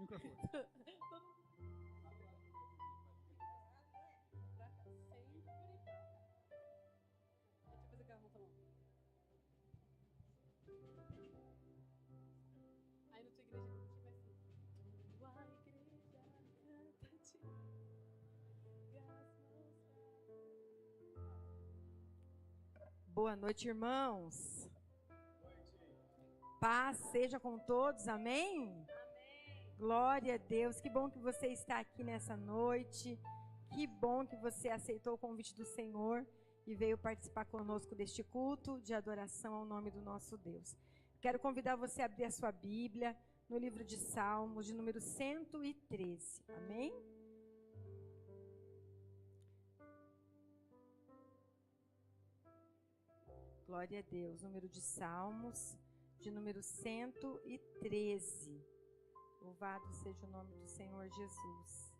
microfone. Aí na tua igreja não tipo assim. Tua igreja canta-te. Boa noite, irmãos. Paz seja com todos, amém? Amém. Glória a Deus, que bom que você está aqui nessa noite. Que bom que você aceitou o convite do Senhor e veio participar conosco deste culto de adoração ao nome do nosso Deus. Quero convidar você a abrir a sua Bíblia no livro de Salmos, de número 113, amém? Glória a Deus, número de Salmos, de número 113. Louvado seja o nome do Senhor Jesus.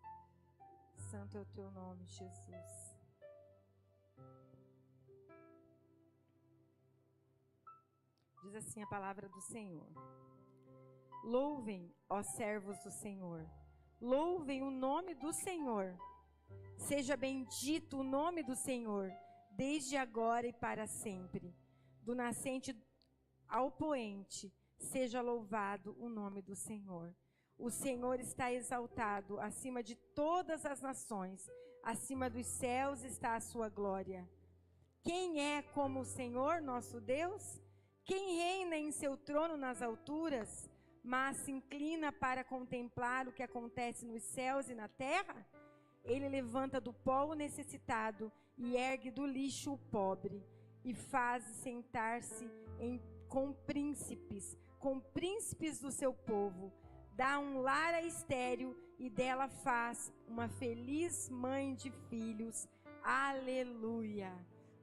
Santo é o teu nome, Jesus. Diz assim a palavra do Senhor. Louvem, ó servos do Senhor. Louvem o nome do Senhor. Seja bendito o nome do Senhor, desde agora e para sempre. Do nascente ao poente, seja louvado o nome do Senhor. O Senhor está exaltado acima de todas as nações. Acima dos céus está a sua glória. Quem é como o Senhor, nosso Deus? Quem reina em seu trono nas alturas, mas se inclina para contemplar o que acontece nos céus e na terra? Ele levanta do pó o necessitado e ergue do lixo o pobre, e faz sentar-se com príncipes do seu povo. Dá um lar a estéril e dela faz uma feliz mãe de filhos. Aleluia!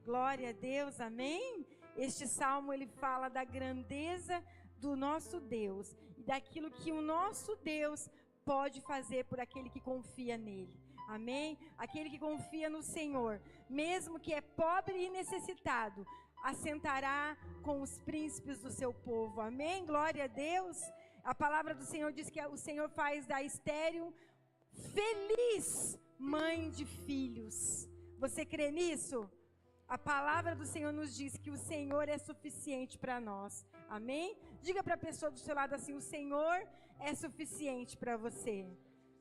Glória a Deus, amém? Este salmo ele fala da grandeza do nosso Deus e daquilo que o nosso Deus pode fazer por aquele que confia nele. Amém? Aquele que confia no Senhor, mesmo que é pobre e necessitado, assentará com os príncipes do seu povo. Amém? Glória a Deus. A palavra do Senhor diz que o Senhor faz da estéril feliz mãe de filhos. Você crê nisso? A palavra do Senhor nos diz que o Senhor é suficiente para nós. Amém? Diga para a pessoa do seu lado assim: o Senhor é suficiente para você.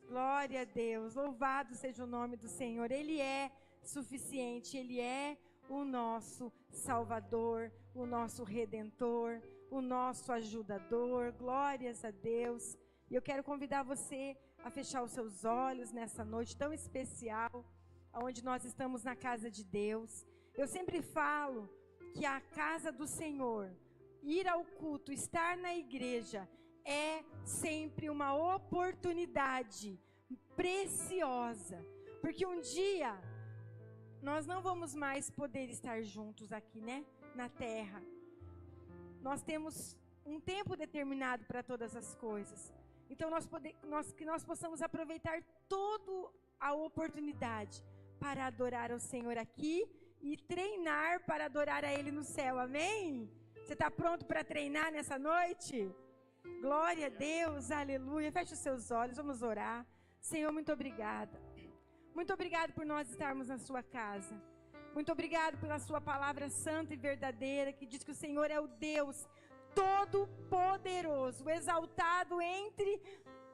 Glória a Deus. Louvado seja o nome do Senhor. Ele é suficiente. Ele é o nosso Salvador, o nosso Redentor, o nosso ajudador. Glórias a Deus. E eu quero convidar você a fechar os seus olhos nessa noite tão especial, onde nós estamos na casa de Deus. Eu sempre falo que a casa do Senhor, ir ao culto, estar na igreja, é sempre uma oportunidade preciosa. Porque um dia nós não vamos mais poder estar juntos aqui, né? Na terra. Nós temos um tempo determinado para todas as coisas. Então que nós possamos aproveitar toda a oportunidade para adorar ao Senhor aqui e treinar para adorar a Ele no céu, amém? Você está pronto para treinar nessa noite? Glória a Deus, aleluia. Feche os seus olhos, vamos orar. Senhor, muito obrigada. Muito obrigado por nós estarmos na sua casa. Muito obrigado pela sua palavra santa e verdadeira, que diz que o Senhor é o Deus Todo-Poderoso, exaltado entre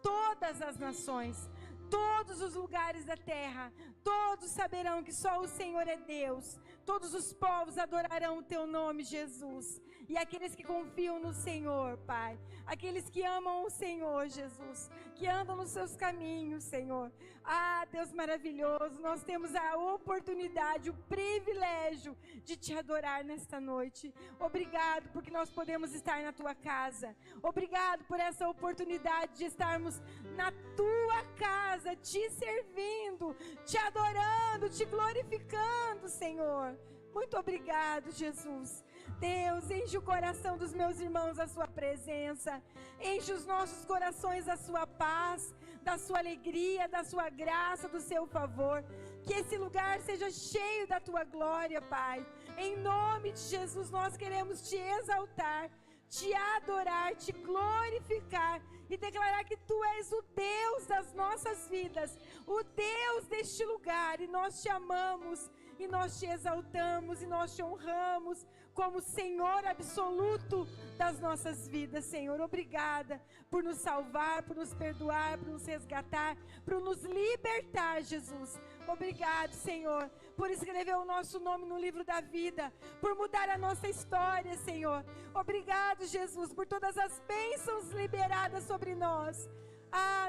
todas as nações. Todos os lugares da terra, todos saberão que só o Senhor é Deus. Todos os povos adorarão o teu nome, Jesus. E aqueles que confiam no Senhor, Pai, aqueles que amam o Senhor, Jesus, que andam nos seus caminhos, Senhor. Ah, Deus maravilhoso, nós temos a oportunidade, o privilégio de te adorar nesta noite. Obrigado porque nós podemos estar na tua casa. Obrigado por essa oportunidade de estarmos na tua casa, te servindo, te adorando, te glorificando, Senhor. Muito obrigado, Jesus. Deus, enche o coração dos meus irmãos da sua presença. Enche os nossos corações da sua paz, da sua alegria, da sua graça, do seu favor. Que esse lugar seja cheio da tua glória, Pai. Em nome de Jesus, nós queremos te exaltar, te adorar, te glorificar e declarar que Tu és o Deus das nossas vidas, o Deus deste lugar, e nós te amamos, e nós te exaltamos, e nós te honramos como Senhor absoluto das nossas vidas, Senhor. Obrigada por nos salvar, por nos perdoar, por nos resgatar, por nos libertar, Jesus. Obrigado, Senhor, por escrever o nosso nome no livro da vida, por mudar a nossa história, Senhor. Obrigado, Jesus, por todas as bênçãos liberadas sobre nós.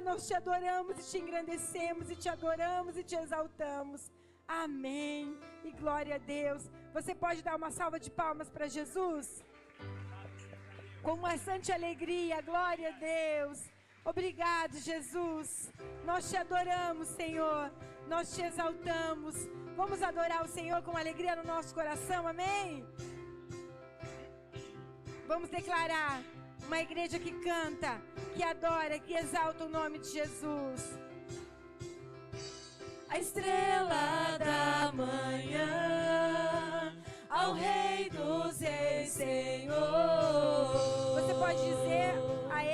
Nós te adoramos e te engrandecemos, e te adoramos e te exaltamos. Amém. E glória a Deus. Você pode dar uma salva de palmas para Jesus? Com bastante alegria. Glória a Deus. Obrigado, Jesus. Nós te adoramos, Senhor. Nós te exaltamos. Vamos adorar o Senhor com alegria no nosso coração. Amém? Vamos declarar uma igreja que canta, que adora, que exalta o nome de Jesus. A estrela da manhã, ao Rei dos Reis, Senhor. Você pode dizer a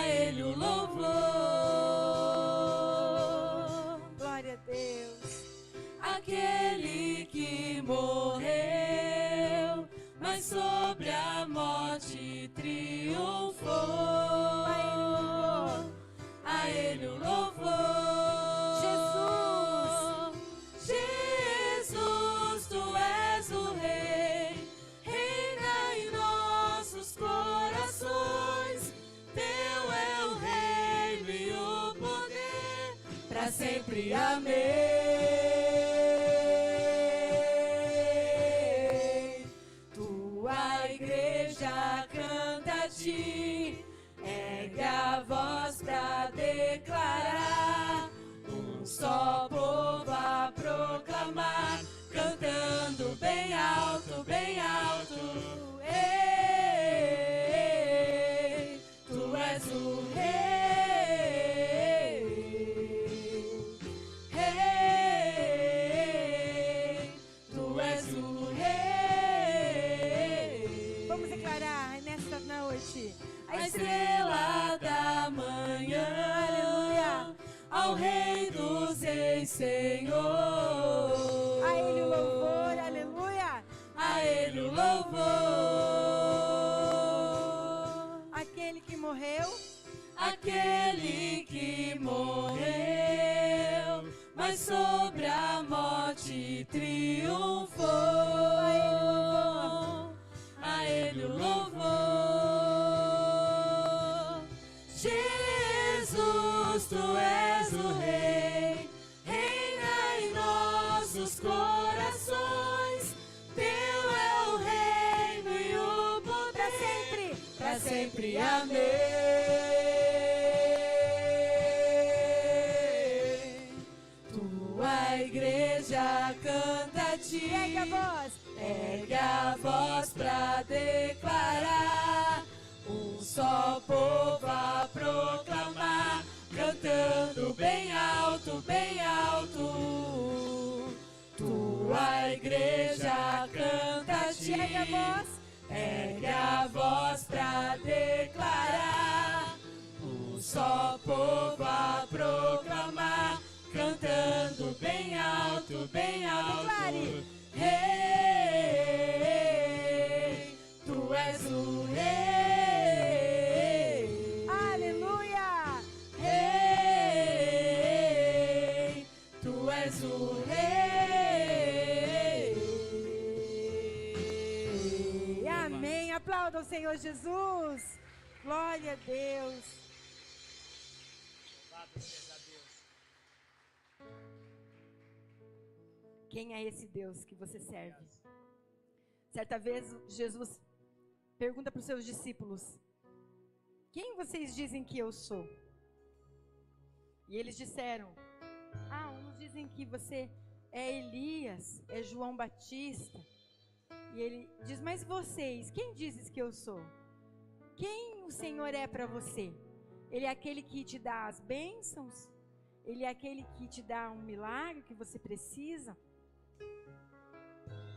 Ele o louvor. Glória a Deus. Aquele que morreu, mas sobre a morte triunfou. A Ele o louvor. Sempre amém. Tua igreja canta a ti, ergue a voz pra declarar. Um só povo a proclamar, cantando bem alto, bem alto. Ei, tu és o rei. A estrela da manhã, aleluia, ao Rei dos Reis, Senhor. A Ele o louvor, aleluia. A Ele o louvor. Aquele que morreu, mas sobre a morte triunfou. A Ele o louvor. Jesus, Tu és o Rei, reina em nossos corações. Teu é o reino e o poder, para sempre, amém. Tua igreja canta a ti, ergue a voz pra declarar. Um só povo a proclamar, cantando bem alto, bem alto. Tua igreja canta a ti, ergue a voz pra declarar. Um só povo a proclamar, cantando bem alto, bem alto. Rei, Tu és o Rei. O Rei. Amém. Aplauda o Senhor Jesus. Glória a Deus. Louvado seja Deus. Quem é esse Deus que você serve? Certa vez Jesus pergunta para os seus discípulos: quem vocês dizem que eu sou? E eles disseram: uns dizem que você é Elias, é João Batista. E ele diz: mas vocês, quem dizes que eu sou? Quem o Senhor é para você? Ele é aquele que te dá as bênçãos? Ele é aquele que te dá um milagre que você precisa?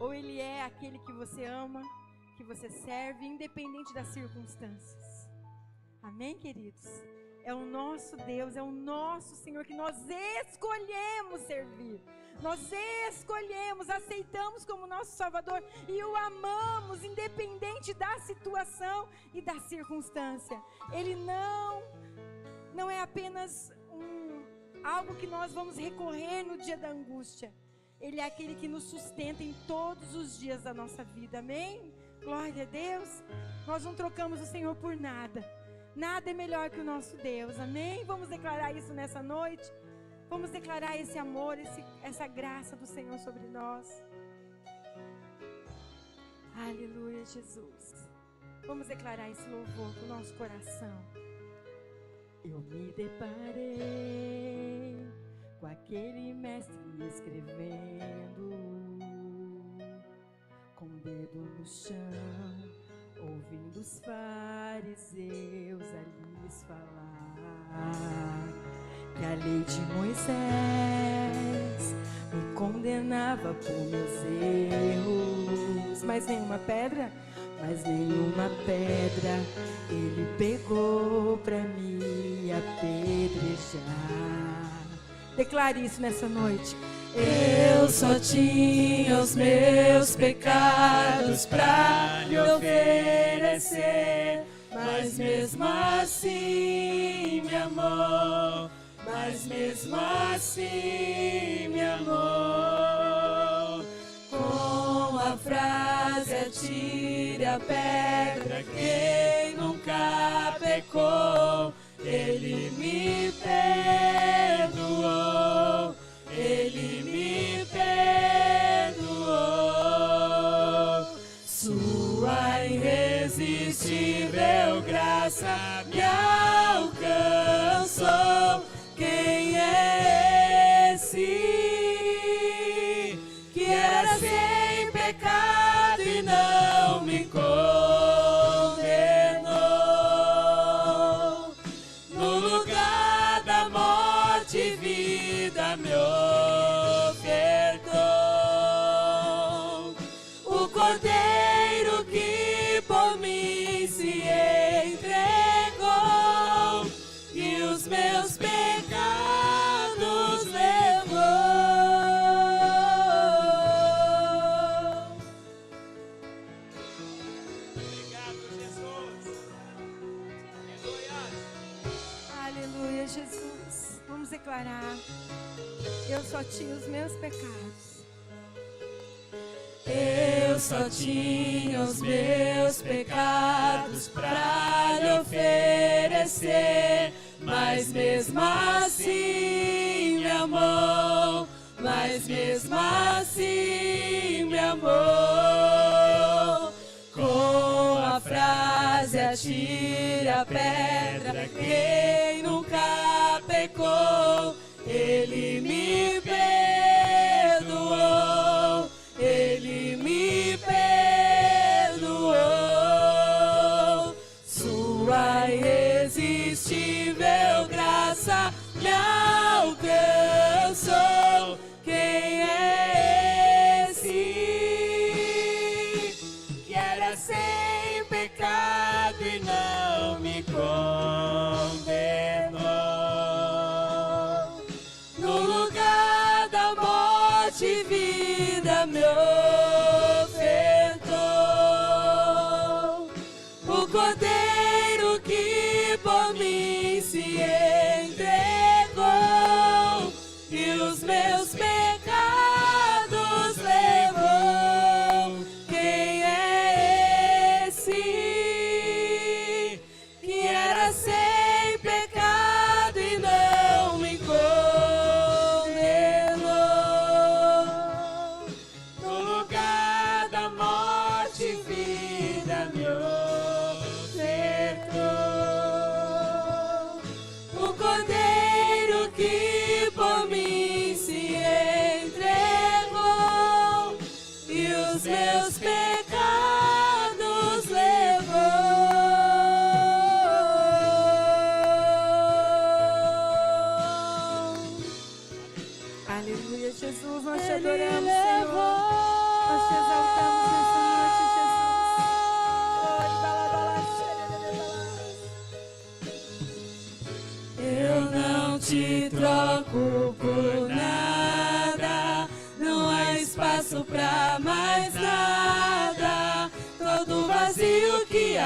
Ou Ele é aquele que você ama, que você serve, independente das circunstâncias. Amém, queridos? É o nosso Deus, é o nosso Senhor que nós escolhemos servir. Nós escolhemos, aceitamos como nosso Salvador e o amamos, independente da situação e da circunstância. Ele não é apenas algo que nós vamos recorrer no dia da angústia. Ele é aquele que nos sustenta em todos os dias da nossa vida. Amém? Glória a Deus. Nós não trocamos o Senhor por nada. Nada é melhor que o nosso Deus. Amém? Vamos declarar isso nessa noite. Vamos declarar esse amor, essa graça do Senhor sobre nós. Aleluia, Jesus. Vamos declarar esse louvor com o nosso coração. Eu me deparei com aquele mestre escrevendo, com o dedo no chão, ouvindo os fariseus a lhes falar que a lei de Moisés me condenava por meus erros. Mas nenhuma pedra ele pegou pra me apedrejar. Declare isso nessa noite. Eu só tinha os meus pecados pra lhe oferecer, mas mesmo assim me amou, mas mesmo assim me amou. Com a frase atire a pedra, quem nunca pecou, ele me perdoou, ele me perdoou. Sua irresistível graça me alcançou. Quem é esse que era sem pecado e não me condenou? No lugar da morte e vida me ofertou. O Cordeiro que por mim se entregou e os meus pecados levou. Obrigado, Jesus. Aleluia, Jesus. Vamos declarar. Eu só tinha os meus pecados. Eu só tinha os meus pecados pra lhe oferecer, mas mesmo assim me amou, mas mesmo assim me amou. Com a frase atire a pedra, quem nunca pecou, ele me perdoou, ele me perdoou. Sua irresistível graça me alcançou. Quem é esse que era sem pecado e não me condenou? No lugar da morte, vida me ofertou. O Cordeiro que por mim se entregou e os meus pecados levou. Quem é esse que era sem pecado e não me condenou? No lugar da morte, vida me ofertou.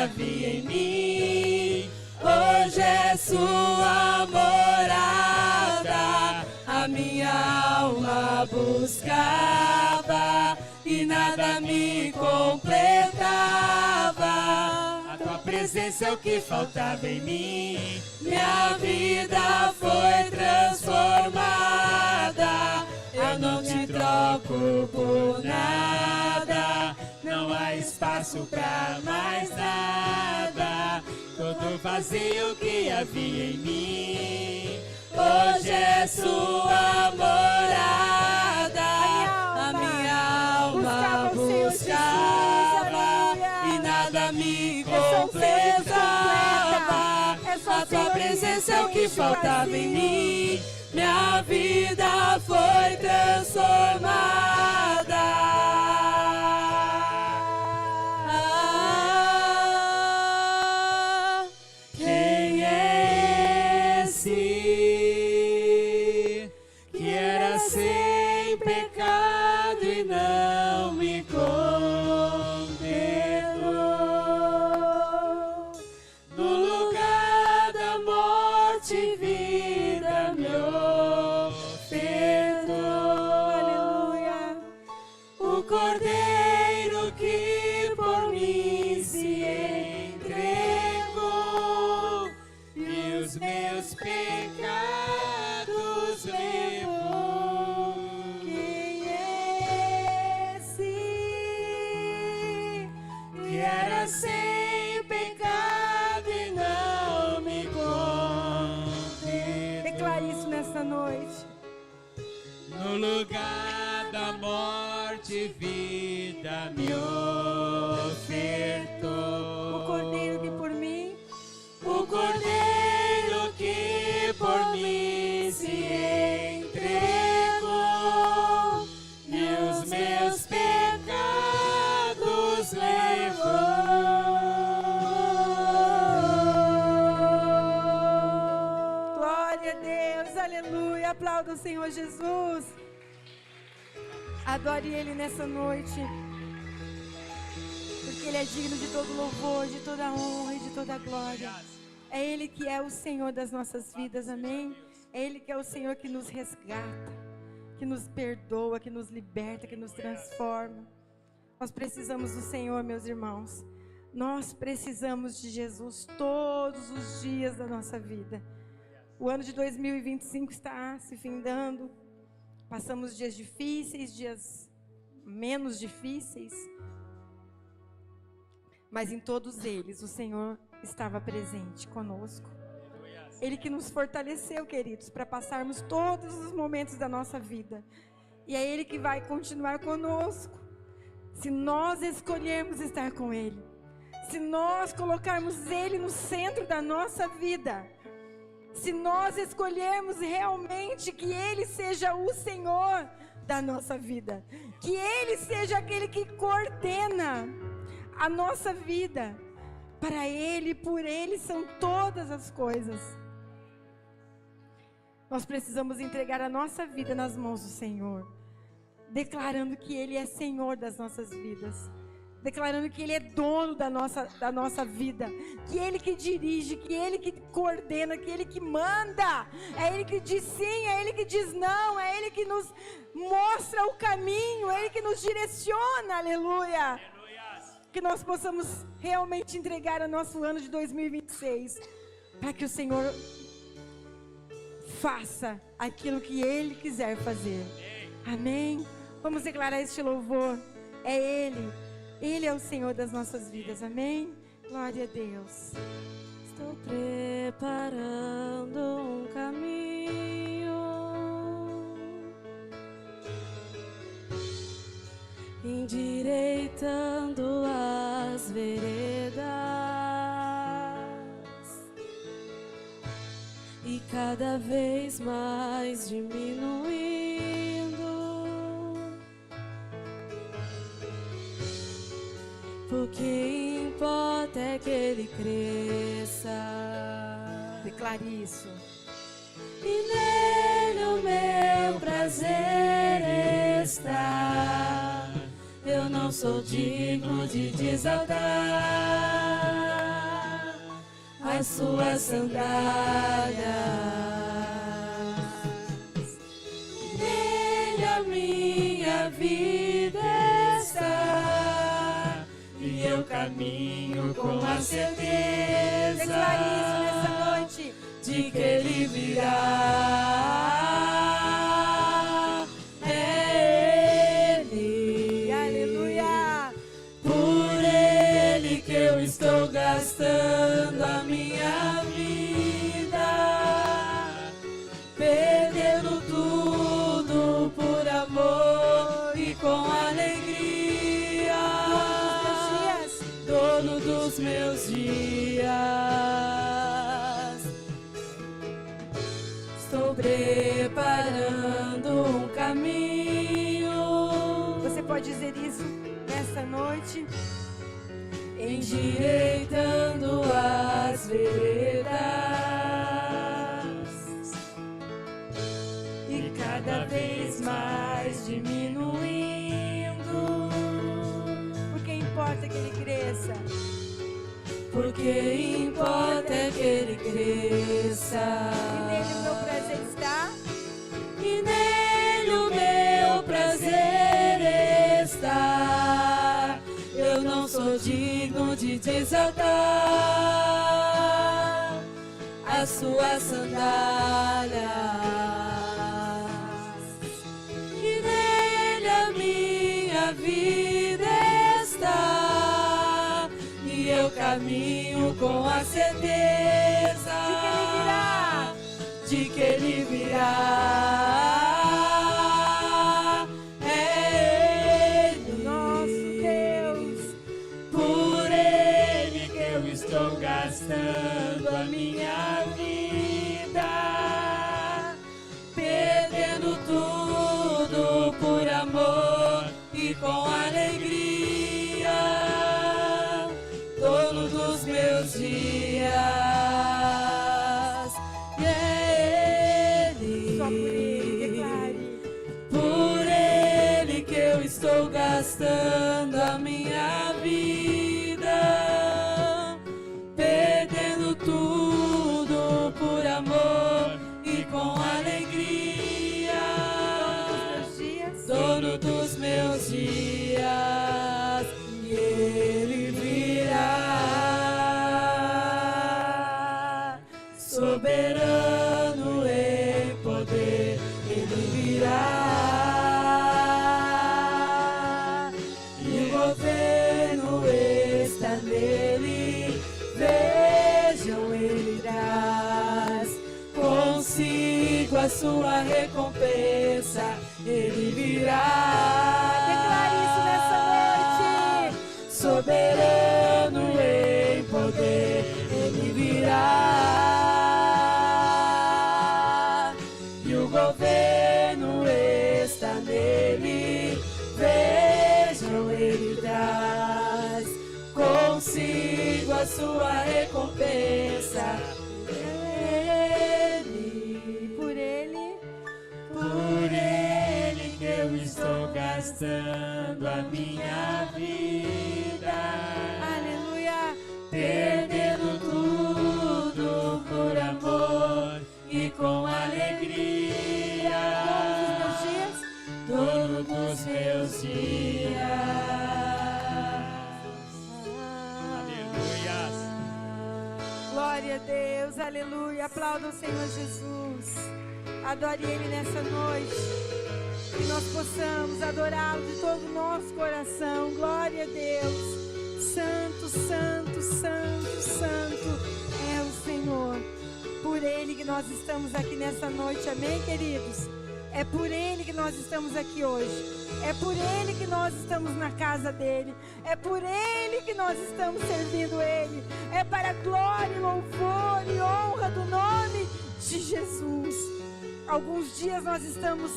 havia em mim. Hoje é sua morada, a minha alma buscava e nada me completava. A tua presença é o que faltava em mim. Minha vida foi transformada. Eu não te troco por nada. Não há espaço pra mais nada. Todo vazio que havia em mim, hoje é sua morada. A minha alma buscava e nada me completava. A tua presença é o que faltava em mim. Minha vida foi transformada. No lugar da morte, vida me ofertou. O Cordeiro que por mim, o Cordeiro que por mim se entregou e os meus pecados levou. Glória a Deus, aleluia. Aplauda o Senhor Jesus. Adore Ele nessa noite, porque Ele é digno de todo louvor, de toda honra e de toda glória. É Ele que é o Senhor das nossas vidas, amém? É Ele que é o Senhor que nos resgata, que nos perdoa, que nos liberta, que nos transforma. Nós precisamos do Senhor, meus irmãos. Nós precisamos de Jesus todos os dias da nossa vida. O ano de 2025 está se findando. Passamos dias difíceis, dias menos difíceis. Mas em todos eles o Senhor estava presente conosco. Ele que nos fortaleceu, queridos, para passarmos todos os momentos da nossa vida. E é Ele que vai continuar conosco. Se nós escolhermos estar com Ele. Se nós colocarmos Ele no centro da nossa vida. Se nós escolhermos realmente que Ele seja o Senhor da nossa vida, que Ele seja aquele que coordena a nossa vida, para Ele e por Ele são todas as coisas. Nós precisamos entregar a nossa vida nas mãos do Senhor, declarando que Ele é Senhor das nossas vidas. Declarando que Ele é dono da nossa vida, que Ele que dirige, que Ele que coordena, que Ele que manda, é Ele que diz sim, é Ele que diz não, é Ele que nos mostra o caminho, é Ele que nos direciona, aleluia. Que nós possamos realmente entregar o nosso ano de 2026, para que o Senhor faça aquilo que Ele quiser fazer, amém? Vamos declarar este louvor, é Ele. Ele é o Senhor das nossas vidas, amém? Glória a Deus. Estou preparando um caminho, endireitando as veredas, e cada vez mais diminuindo. O que importa é que Ele cresça. Declare isso. E nele o meu prazer está. Eu não sou digno de desatar. as suas sandálias. Nele a minha vida está, e eu caminho com a certeza. Declare isso nessa noite. De que Ele virá. É Ele. Aleluia. Por Ele que eu estou gastando a minha vida, perdendo tudo por amor e com alegria. Dono dos meus dias. Estou preparando um caminho. Você pode dizer isso nessa noite? Endireitando as veredas e cada vez mais diminuindo. Porque importa que ele cresça. Porque importa é que Ele cresça. E nele o meu prazer está. E nele o meu prazer está. Eu não sou digno de desatar as suas sandálias. E nele a minha vida está, e eu caminho com a certeza de que Ele virá. É Ele, Nosso Deus. por Ele que eu estou gastando a minha vida, perdendo tudo por amor e com alegria, dono dos meus dias. E é Ele, Só por ele, declare. por Ele que eu estou gastando a minha vida, perdendo tudo por amor e com alegria, dono dos meus dias. E Ele virá, soberano em poder. Ele virá, e o governo está nele. Vejam, Ele traz consigo a sua recompensa. Ele virá. Declare isso nessa noite. Soberano em poder, Ele virá, e o governo está nele. Vejam, Ele traz consigo a sua recompensa. Ele, Por ele. por Ele que eu estou gastando a minha vida, Aleluia. perdendo tudo por amor e com alegria, dono dos meus dias. Aleluia. Glória a Deus, aleluia. Aplauda o Senhor Jesus. Adore Ele nessa noite. Que nós possamos adorá-lo de todo o nosso coração. Glória a Deus. Santo, santo, santo, santo é o Senhor. Por Ele que nós estamos aqui nessa noite. Amém, queridos? É por Ele que nós estamos aqui hoje. É por Ele que nós estamos na casa dEle. É por Ele que nós estamos servindo Ele. É para a glória, louvor e honra do nome de Jesus. Alguns dias nós estamos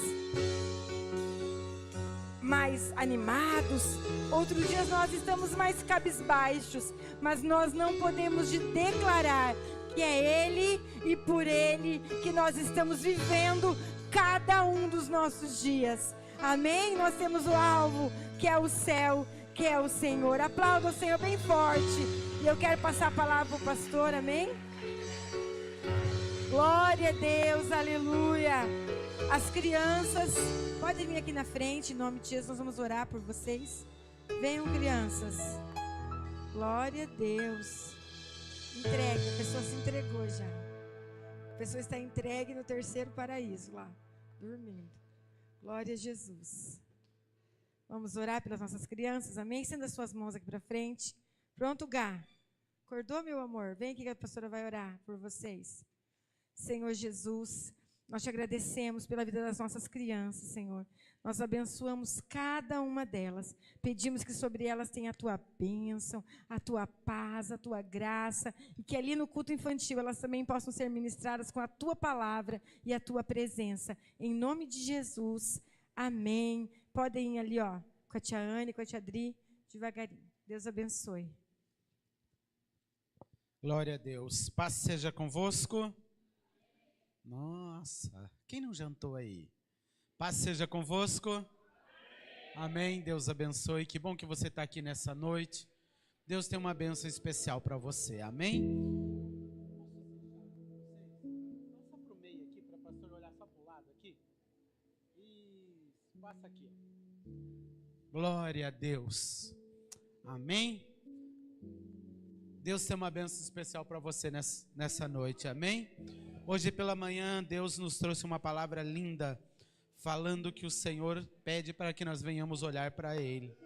mais animados, outros dias nós estamos mais cabisbaixos, mas nós não podemos de declarar que é Ele e por Ele que nós estamos vivendo cada um dos nossos dias. Amém? Nós temos o alvo, que é o céu, quer o Senhor. Aplauda o Senhor bem forte. E eu quero passar a palavra para o pastor, amém? Glória a Deus, aleluia. As crianças, podem vir aqui na frente, em nome de Jesus, nós vamos orar por vocês. Venham, crianças. Glória a Deus. Entregue, a pessoa se entregou já. A pessoa está entregue no terceiro paraíso lá, dormindo. Glória a Jesus. Vamos orar pelas nossas crianças, amém? Estenda as suas mãos aqui para frente. Pronto, Gá? Acordou, meu amor? Vem aqui que a pastora vai orar por vocês. Senhor Jesus, nós te agradecemos pela vida das nossas crianças, Senhor. Nós abençoamos cada uma delas. Pedimos que sobre elas tenha a tua bênção, a tua paz, a tua graça. E que ali no culto infantil elas também possam ser ministradas com a tua palavra e a tua presença. Em nome de Jesus, amém. Podem ir ali, ó, com a tia Anne, com a tia Adri, devagarinho. Deus abençoe. Glória a Deus. Paz seja convosco. Nossa, quem não jantou aí? Paz seja convosco. Amém. Deus abençoe. Que bom que você está aqui nessa noite. Deus tem uma bênção especial para você. Amém? Passa para o meio aqui, para o pastor olhar só para o lado aqui. Isso, passa aqui. Glória a Deus. Amém? Deus tem uma bênção especial para você nessa noite. Amém? Hoje pela manhã, Deus nos trouxe uma palavra linda, falando que o Senhor pede para que nós venhamos olhar para Ele.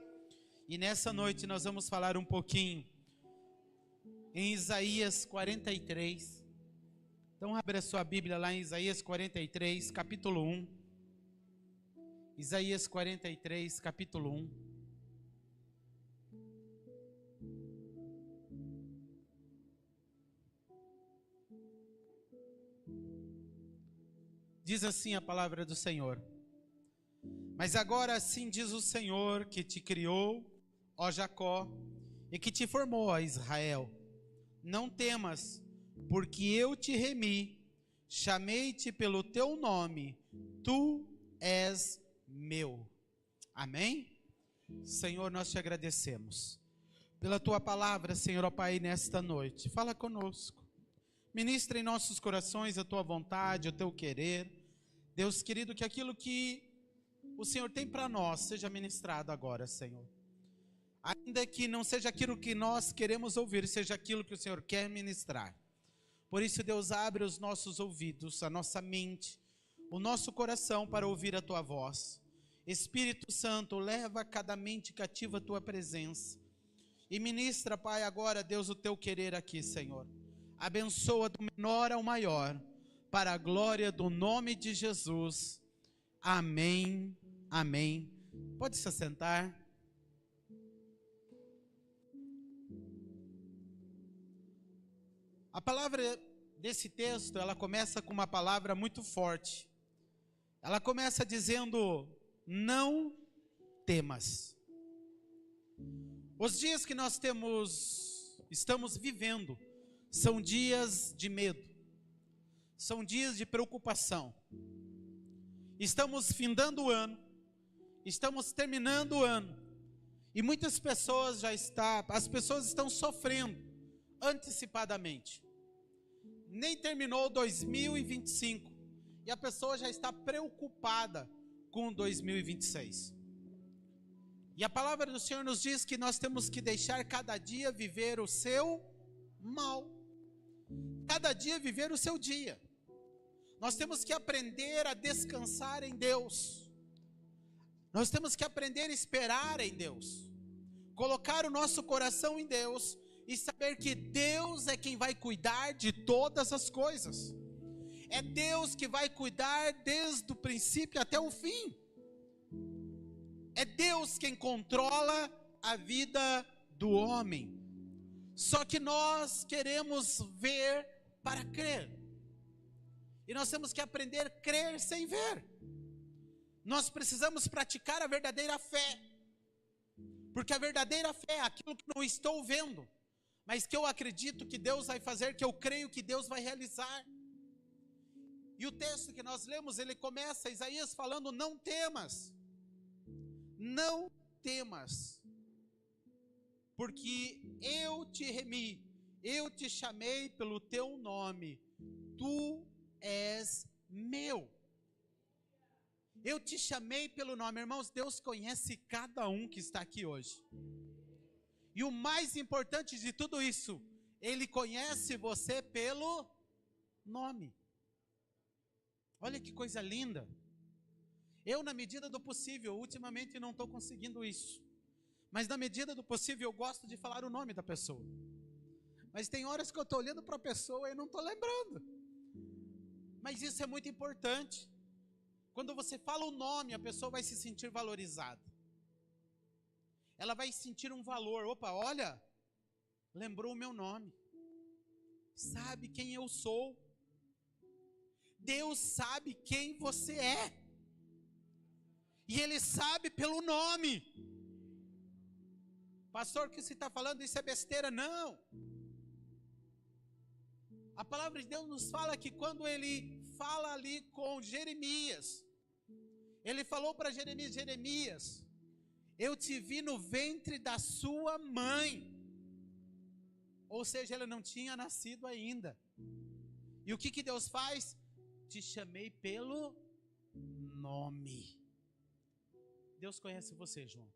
E nessa noite nós vamos falar um pouquinho em Isaías 43. Então abre a sua Bíblia lá em Isaías 43, capítulo 1. Isaías 43, capítulo 1. Diz assim a palavra do Senhor: mas agora assim diz o Senhor que te criou, ó Jacó, e que te formou, ó Israel. Não temas, porque eu te remi, chamei-te pelo teu nome, tu és meu. Amém? Senhor, nós te agradecemos pela tua palavra, Senhor, ó Pai, nesta noite. Fala conosco. Ministra em nossos corações a tua vontade, o teu querer. Deus querido, que aquilo que o Senhor tem para nós seja ministrado agora, Senhor. Ainda que não seja aquilo que nós queremos ouvir, seja aquilo que o Senhor quer ministrar. Por isso, Deus, abre os nossos ouvidos, a nossa mente, o nosso coração para ouvir a tua voz. Espírito Santo, leva cada mente cativa a tua presença. E ministra, Pai, agora, Deus, o teu querer aqui, Senhor. Abençoa do menor ao maior, para a glória do nome de Jesus. Amém, amém. Pode se assentar. A palavra desse texto, ela começa com uma palavra muito forte. Ela começa dizendo: não temas. Os dias que nós estamos vivendo são dias de medo, são dias de preocupação. Estamos findando o ano, estamos terminando o ano, e muitas pessoas as pessoas estão sofrendo antecipadamente. Nem terminou 2025 e a pessoa já está preocupada com 2026. E a palavra do Senhor nos diz que nós temos que deixar cada dia viver o seu mal, cada dia viver o seu dia. Nós temos que aprender a descansar em Deus. Nós temos que aprender a esperar em Deus, colocar o nosso coração em Deus e saber que Deus é quem vai cuidar de todas as coisas. É Deus que vai cuidar desde o princípio até o fim. É Deus quem controla a vida do homem. Só que nós queremos ver para crer. E nós temos que aprender a crer sem ver. Nós precisamos praticar a verdadeira fé. Porque a verdadeira fé é aquilo que não estou vendo, mas que eu acredito que Deus vai fazer, que eu creio que Deus vai realizar. E o texto que nós lemos, ele começa, Isaías falando: não temas, não temas. porque eu te remi, eu te chamei pelo teu nome, tu és meu. Eu te chamei pelo nome. Irmãos, Deus conhece cada um que está aqui hoje. E o mais importante de tudo isso, Ele conhece você pelo nome. Olha que coisa linda. Eu, na medida do possível, ultimamente não estou conseguindo isso, mas na medida do possível eu gosto de falar o nome da pessoa. Mas tem horas que eu estou olhando para a pessoa e não estou lembrando. Mas isso é muito importante. Quando você fala o nome, a pessoa vai se sentir valorizada. Ela vai sentir um valor. Opa, olha, lembrou o meu nome. Sabe quem eu sou. Deus sabe quem você é. E Ele sabe pelo nome. Pastor, o que você está falando? Isso é besteira. Não. A palavra de Deus nos fala que quando Ele fala ali com Jeremias, Ele falou para Jeremias: Jeremias, eu te vi no ventre da sua mãe. Ou seja, ela não tinha nascido ainda. E o que Deus faz? Te chamei pelo nome. Deus conhece você, João.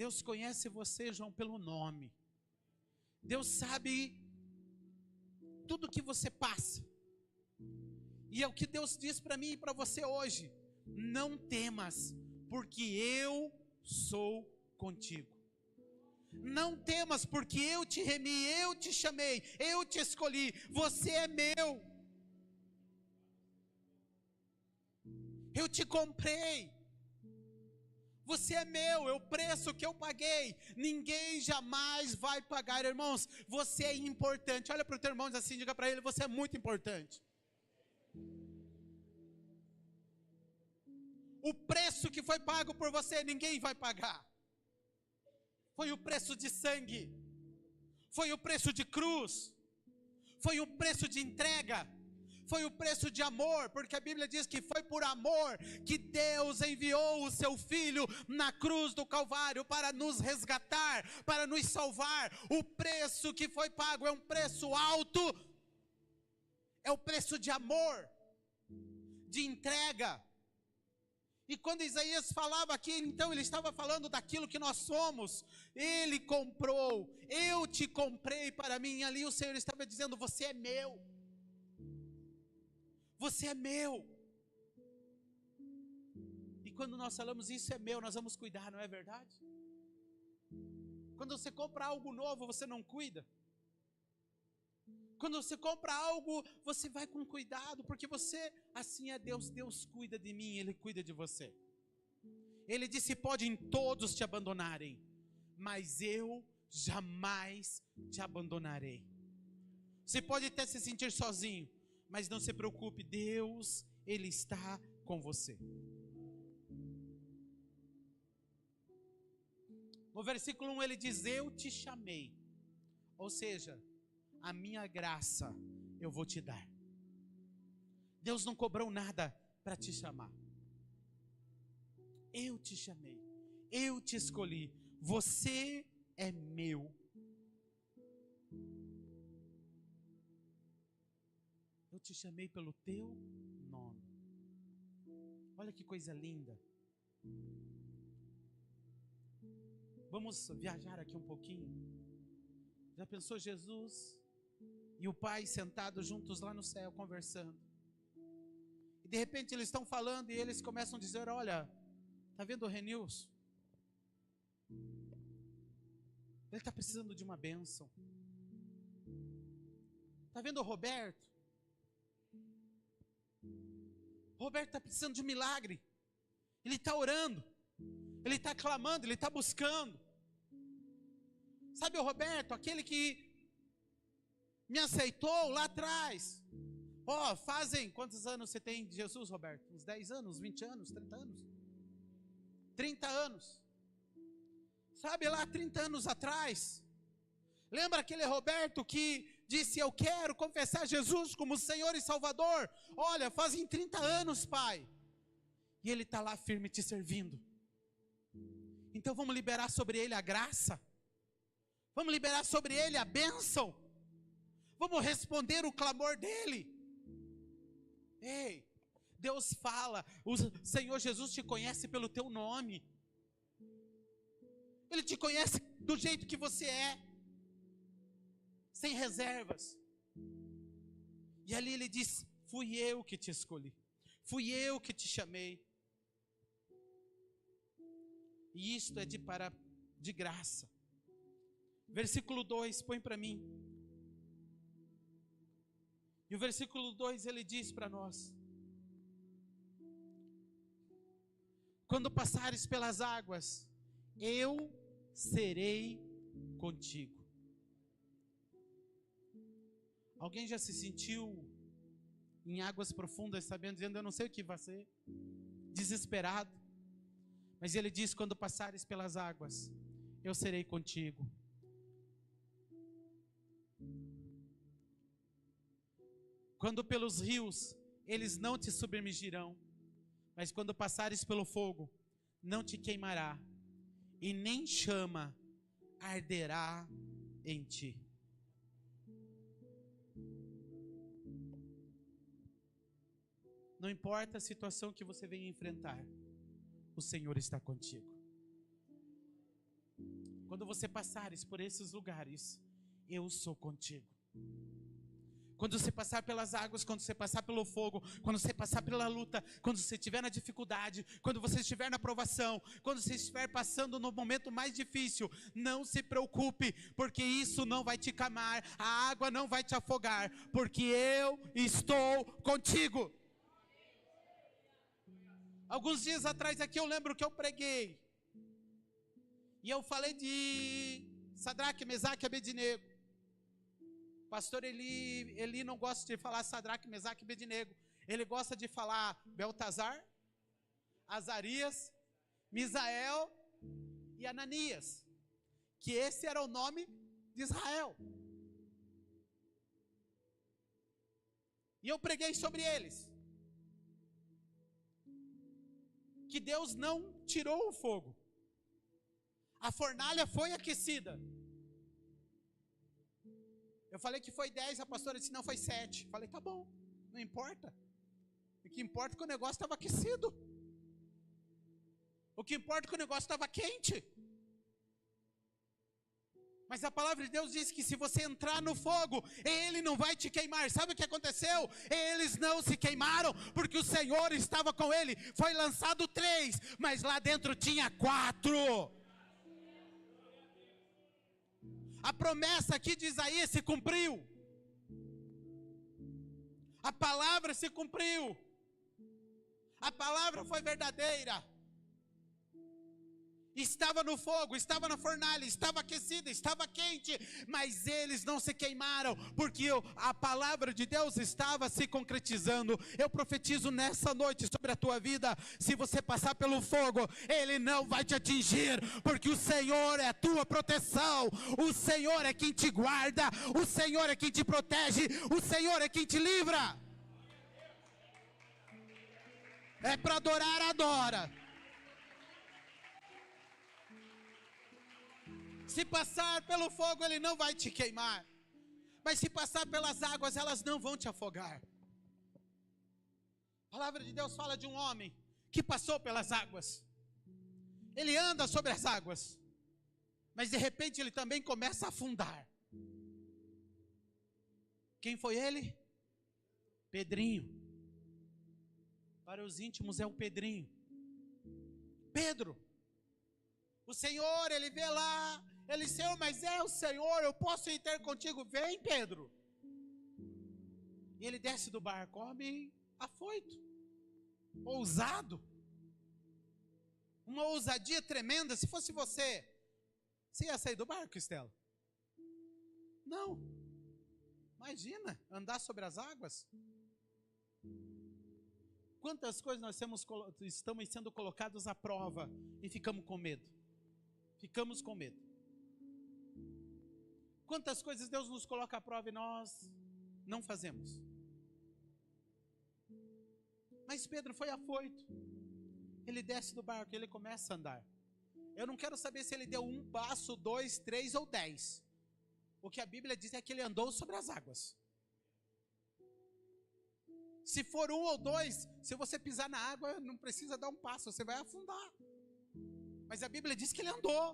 Deus conhece você, João, pelo nome. Deus sabe tudo que você passa. E é o que Deus diz para mim e para você hoje: não temas, porque eu sou contigo. Não temas, porque eu te remi, eu te chamei, eu te escolhi, você é meu. Eu te comprei. Você é meu, é o preço que eu paguei. Ninguém jamais vai pagar, irmãos. Você é importante. Olha para o teu irmão e diz assim, diga para ele: você é muito importante. O preço que foi pago por você, ninguém vai pagar. Foi o preço de sangue. Foi o preço de cruz. Foi o preço de entrega. Foi o preço de amor, porque a Bíblia diz que foi por amor que Deus enviou o seu Filho na cruz do Calvário para nos resgatar, para nos salvar. O preço que foi pago é um preço alto, é o preço de amor, de entrega. E quando Isaías falava aqui, então ele estava falando daquilo que nós somos. Ele comprou, eu te comprei para mim. E ali o Senhor estava dizendo: você é meu. Você é meu. E quando nós falamos isso é meu, nós vamos cuidar, não é verdade? Quando você compra algo novo, você não cuida. Quando você compra algo, você vai com cuidado, porque você, assim é Deus. Deus cuida de mim, Ele cuida de você. Ele disse: podem todos te abandonarem, mas eu jamais te abandonarei. Você pode até se sentir sozinho, mas não se preocupe, Deus, Ele está com você. No versículo 1 ele diz: eu te chamei. Ou seja, a minha graça eu vou te dar. Deus não cobrou nada para te chamar. Eu te chamei, eu te escolhi, você é meu. Eu te chamei pelo teu nome. Olha que coisa linda. Vamos viajar aqui um pouquinho. Já pensou Jesus e o Pai sentados juntos lá no céu conversando? E de repente eles estão falando e eles começam a dizer: olha, está vendo o Renilson? Ele está precisando de uma bênção. Está vendo o Roberto? Roberto está precisando de um milagre. Ele está orando, ele está clamando, ele está buscando. Sabe o Roberto, aquele que me aceitou lá atrás? Fazem quantos anos você tem de Jesus, Roberto? Uns 10 anos, 20 anos, 30 anos? 30 anos. Sabe lá 30 anos atrás? Lembra aquele Roberto que disse: eu quero confessar Jesus como Senhor e Salvador? Olha, fazem 30 anos, Pai. E Ele está lá firme te servindo. Então vamos liberar sobre Ele a graça. Vamos liberar sobre ele a bênção. Vamos responder o clamor dele. Ei, Deus fala, o Senhor Jesus te conhece pelo teu nome. Ele te conhece do jeito que você é, sem reservas. E ali ele diz: fui eu que te escolhi, fui eu que te chamei. E isto é de graça. Versículo 2, põe para mim. E o versículo 2 ele diz para nós: quando passares pelas águas, eu serei contigo. Alguém já se sentiu em águas profundas, sabendo, dizendo: eu não sei o que vai ser, desesperado? Mas ele diz: quando passares pelas águas, eu serei contigo. Quando pelos rios, eles não te submergirão, mas quando passares pelo fogo, não te queimará, e nem chama arderá em ti. Não importa a situação que você venha enfrentar, o Senhor está contigo. Quando você passares por esses lugares, eu sou contigo. Quando você passar pelas águas, quando você passar pelo fogo, quando você passar pela luta, quando você estiver na dificuldade, quando você estiver na provação, quando você estiver passando no momento mais difícil, não se preocupe, porque isso não vai te queimar, a água não vai te afogar, porque eu estou contigo. Alguns dias atrás aqui eu lembro que eu preguei, e eu falei de Sadraque, Mesaque e Abednego. Pastor Eli não gosta de falar Sadraque, Mesaque e Abednego. Ele gosta de falar Beltazar, Azarias, Misael e Ananias, que esse era o nome de Israel. E eu preguei sobre eles, que Deus não tirou o fogo, a fornalha foi aquecida. Eu falei que foi 10, a pastora disse: não, foi 7. Falei: tá bom, não importa. O que importa é que o negócio estava aquecido. O que importa é que o negócio estava quente. Mas a palavra de Deus diz que se você entrar no fogo, ele não vai te queimar. Sabe o que aconteceu? Eles não se queimaram, porque o Senhor estava com ele. Foi lançado 3, mas lá dentro tinha 4. A promessa aqui de Isaías se cumpriu. A palavra se cumpriu. A palavra foi verdadeira. Estava no fogo, estava na fornalha, estava aquecida, estava quente, mas eles não se queimaram, porque a palavra de Deus estava se concretizando. Eu profetizo nessa noite sobre a tua vida: se você passar pelo fogo, ele não vai te atingir, porque o Senhor é a tua proteção, o Senhor é quem te guarda, o Senhor é quem te protege, o Senhor é quem te livra. É para adorar, adora. Se passar pelo fogo, ele não vai te queimar. Mas se passar pelas águas, elas não vão te afogar. A palavra de Deus fala de um homem que passou pelas águas. Ele anda sobre as águas, mas de repente ele também começa a afundar. Quem foi ele? Pedrinho. Para os íntimos é o Pedrinho. Pedro. O Senhor, ele vê lá, ele: Senhor, mas é o Senhor, eu posso ir ter contigo? Vem, Pedro. E ele desce do barco, homem afoito, ousado, uma ousadia tremenda. Se fosse você ia sair do barco, Estela? Não. Imagina, andar sobre as águas. Quantas coisas nós estamos sendo colocados à prova e ficamos com medo. Ficamos com medo. Quantas coisas Deus nos coloca à prova e nós não fazemos. Mas Pedro foi afoito. Ele desce do barco e ele começa a andar. Eu não quero saber se ele deu 1 passo, 2, 3 ou 10. O que a Bíblia diz é que ele andou sobre as águas. Se for 1 ou 2, se você pisar na água, não precisa dar um passo, você vai afundar. Mas a Bíblia diz que ele andou.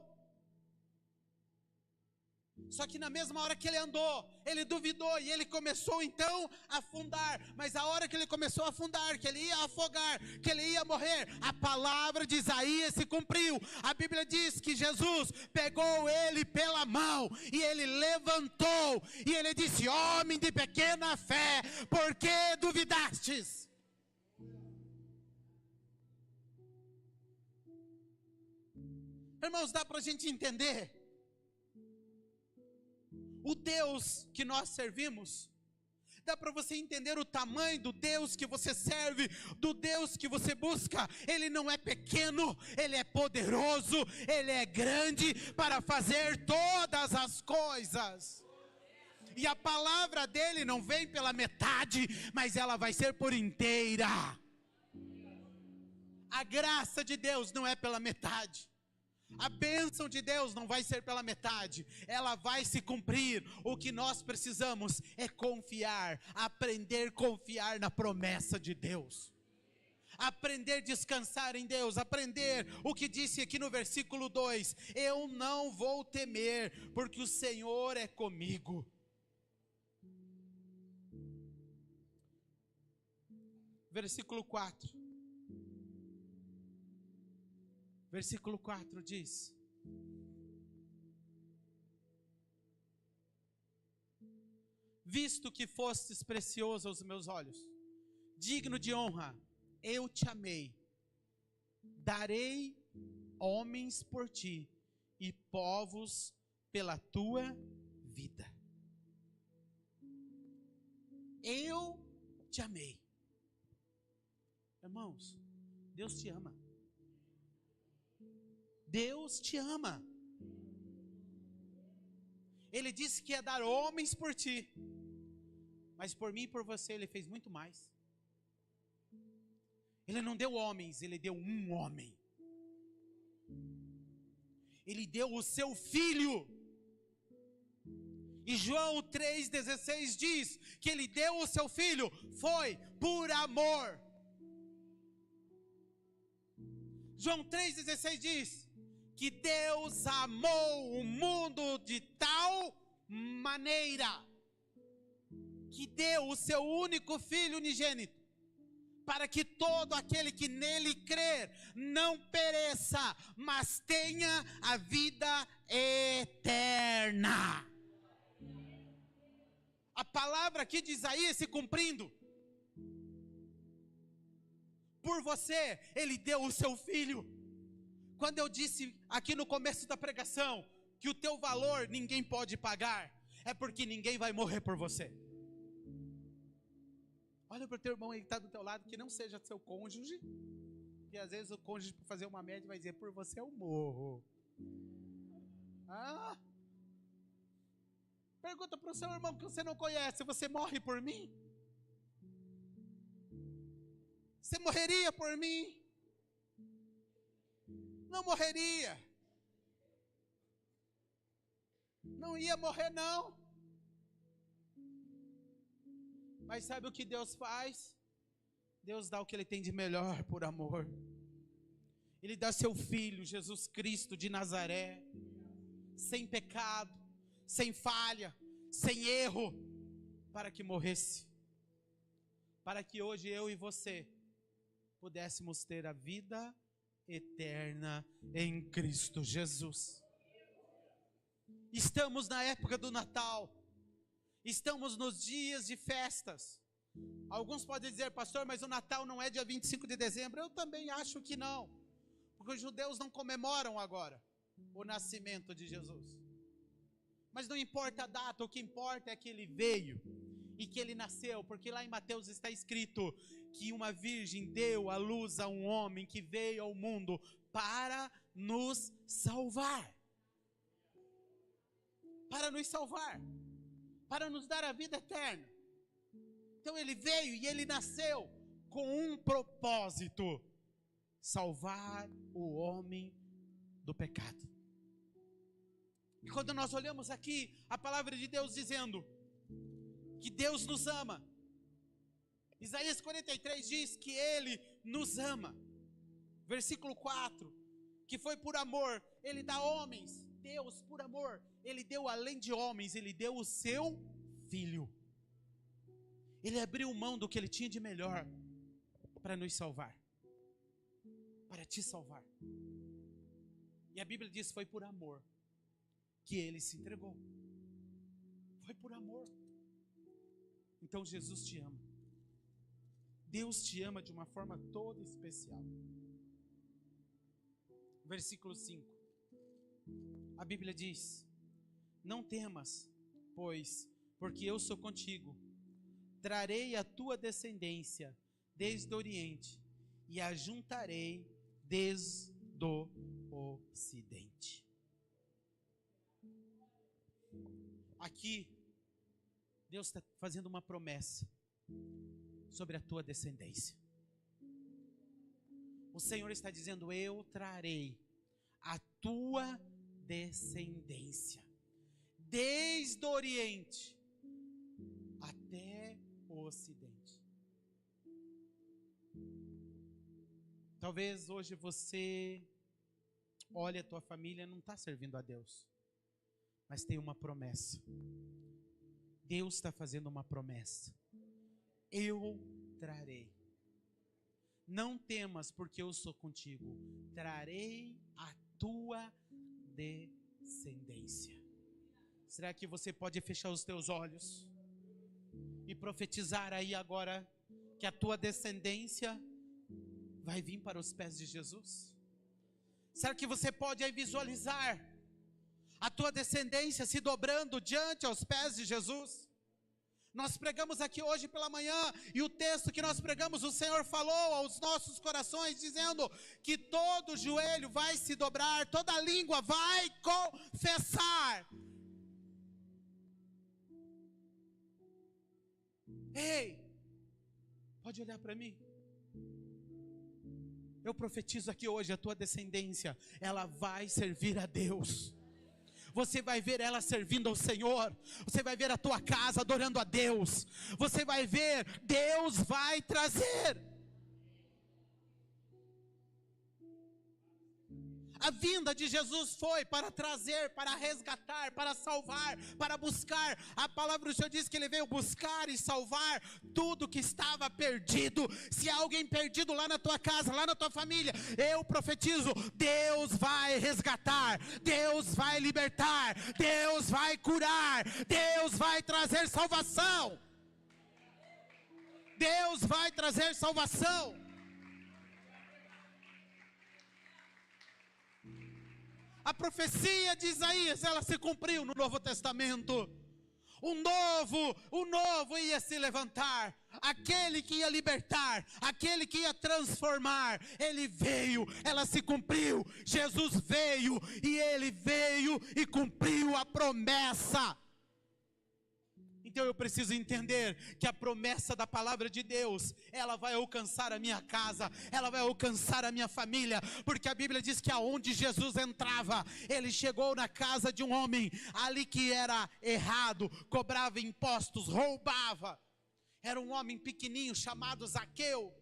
Só que na mesma hora que ele andou, ele duvidou e ele começou então a afundar. Mas a hora que ele começou a afundar, que ele ia afogar, que ele ia morrer, a palavra de Isaías se cumpriu. A Bíblia diz que Jesus pegou ele pela mão e ele levantou. E ele disse: homem de pequena fé, por que duvidastes? Irmãos, dá para a gente entender o Deus que nós servimos? Dá para você entender o tamanho do Deus que você serve, do Deus que você busca? Ele não é pequeno, Ele é poderoso, Ele é grande para fazer todas as coisas. E a palavra dele não vem pela metade, mas ela vai ser por inteira. A graça de Deus não é pela metade. A bênção de Deus não vai ser pela metade, ela vai se cumprir. O que nós precisamos é confiar, aprender a confiar na promessa de Deus, aprender a descansar em Deus, aprender o que disse aqui no versículo 2: eu não vou temer, porque o Senhor é comigo. Versículo 4. Versículo 4 diz: visto que fostes precioso aos meus olhos, digno de honra, eu te amei, darei homens por ti e povos pela tua vida. Eu te amei. Irmãos, Deus te ama. Deus te ama. Ele disse que ia dar homens por ti, mas por mim e por você Ele fez muito mais. Ele não deu homens, Ele deu um homem. Ele deu o seu Filho. E João 3,16 diz que Ele deu o seu Filho, foi por amor. João 3,16 diz que Deus amou o mundo de tal maneira que deu o seu único Filho unigênito, para que todo aquele que nele crer não pereça, mas tenha a vida eterna. A palavra aqui de Isaías se cumprindo. Por você, Ele deu o seu Filho. Quando eu disse aqui no começo da pregação que o teu valor ninguém pode pagar, é porque ninguém vai morrer por você. Olha para o teu irmão aí que está do teu lado, que não seja seu cônjuge, e às vezes o cônjuge, para fazer uma média, vai dizer: por você eu morro. Pergunta para o seu irmão que você não conhece: você morre por mim? Você morreria por mim? Não morreria. Não ia morrer não. Mas sabe o que Deus faz? Deus dá o que Ele tem de melhor por amor. Ele dá seu Filho, Jesus Cristo de Nazaré, sem pecado, sem falha, sem erro, para que morresse, para que hoje eu e você pudéssemos ter a vida eterna em Cristo Jesus. Estamos na época do Natal, estamos nos dias de festas. Alguns podem dizer: pastor, mas o Natal não é dia 25 de dezembro. Eu também acho que não, porque os judeus não comemoram agora o nascimento de Jesus. Mas não importa a data, o que importa é que Ele veio e que Ele nasceu, porque lá em Mateus está escrito que uma virgem deu à luz a um homem que veio ao mundo para nos salvar. Para nos salvar, para nos dar a vida eterna. Então Ele veio e Ele nasceu com um propósito: salvar o homem do pecado. E quando nós olhamos aqui, a palavra de Deus dizendo que Deus nos ama. Isaías 43 diz que Ele nos ama. Versículo 4, que foi por amor, Ele dá homens. Deus, por amor, Ele deu além de homens, Ele deu o seu Filho. Ele abriu mão do que Ele tinha de melhor para nos salvar, para te salvar. E a Bíblia diz que foi por amor que Ele se entregou. Foi por amor. Então Jesus te ama. Deus te ama de uma forma toda especial. Versículo 5. A Bíblia diz: não temas, pois, porque eu sou contigo. Trarei a tua descendência desde o Oriente e a juntarei desde o Ocidente. Aqui, Deus está fazendo uma promessa sobre a tua descendência. O Senhor está dizendo: eu trarei a tua descendência desde o Oriente até o Ocidente. Talvez hoje você olhe a tua família e não está servindo a Deus, mas tem uma promessa. Deus está fazendo uma promessa: eu trarei. Não temas, porque eu sou contigo. Trarei a tua descendência. Será que você pode fechar os teus olhos e profetizar aí agora que a tua descendência vai vir para os pés de Jesus? Será que você pode aí visualizar a tua descendência se dobrando diante aos pés de Jesus? Nós pregamos aqui hoje pela manhã, e o texto que nós pregamos, o Senhor falou aos nossos corações, dizendo que todo joelho vai se dobrar, toda língua vai confessar. Ei, pode olhar para mim. Eu profetizo aqui hoje, a tua descendência, ela vai servir a Deus. Você vai ver ela servindo ao Senhor. Você vai ver a tua casa adorando a Deus. Você vai ver, Deus vai trazer. A vinda de Jesus foi para trazer, para resgatar, para salvar, para buscar. A palavra do Senhor diz que Ele veio buscar e salvar tudo que estava perdido. Se há alguém perdido lá na tua casa, lá na tua família, eu profetizo: Deus vai resgatar, Deus vai libertar, Deus vai curar, Deus vai trazer salvação. Deus vai trazer salvação. A profecia de Isaías, ela se cumpriu no Novo Testamento. O novo ia se levantar. Aquele que ia libertar, aquele que ia transformar, ele veio, ela se cumpriu. Jesus veio, e ele veio e cumpriu a promessa. Então eu preciso entender que a promessa da palavra de Deus, ela vai alcançar a minha casa, ela vai alcançar a minha família, porque a Bíblia diz que aonde Jesus entrava, ele chegou na casa de um homem, ali que era errado, cobrava impostos, roubava. Era um homem pequenininho chamado Zaqueu.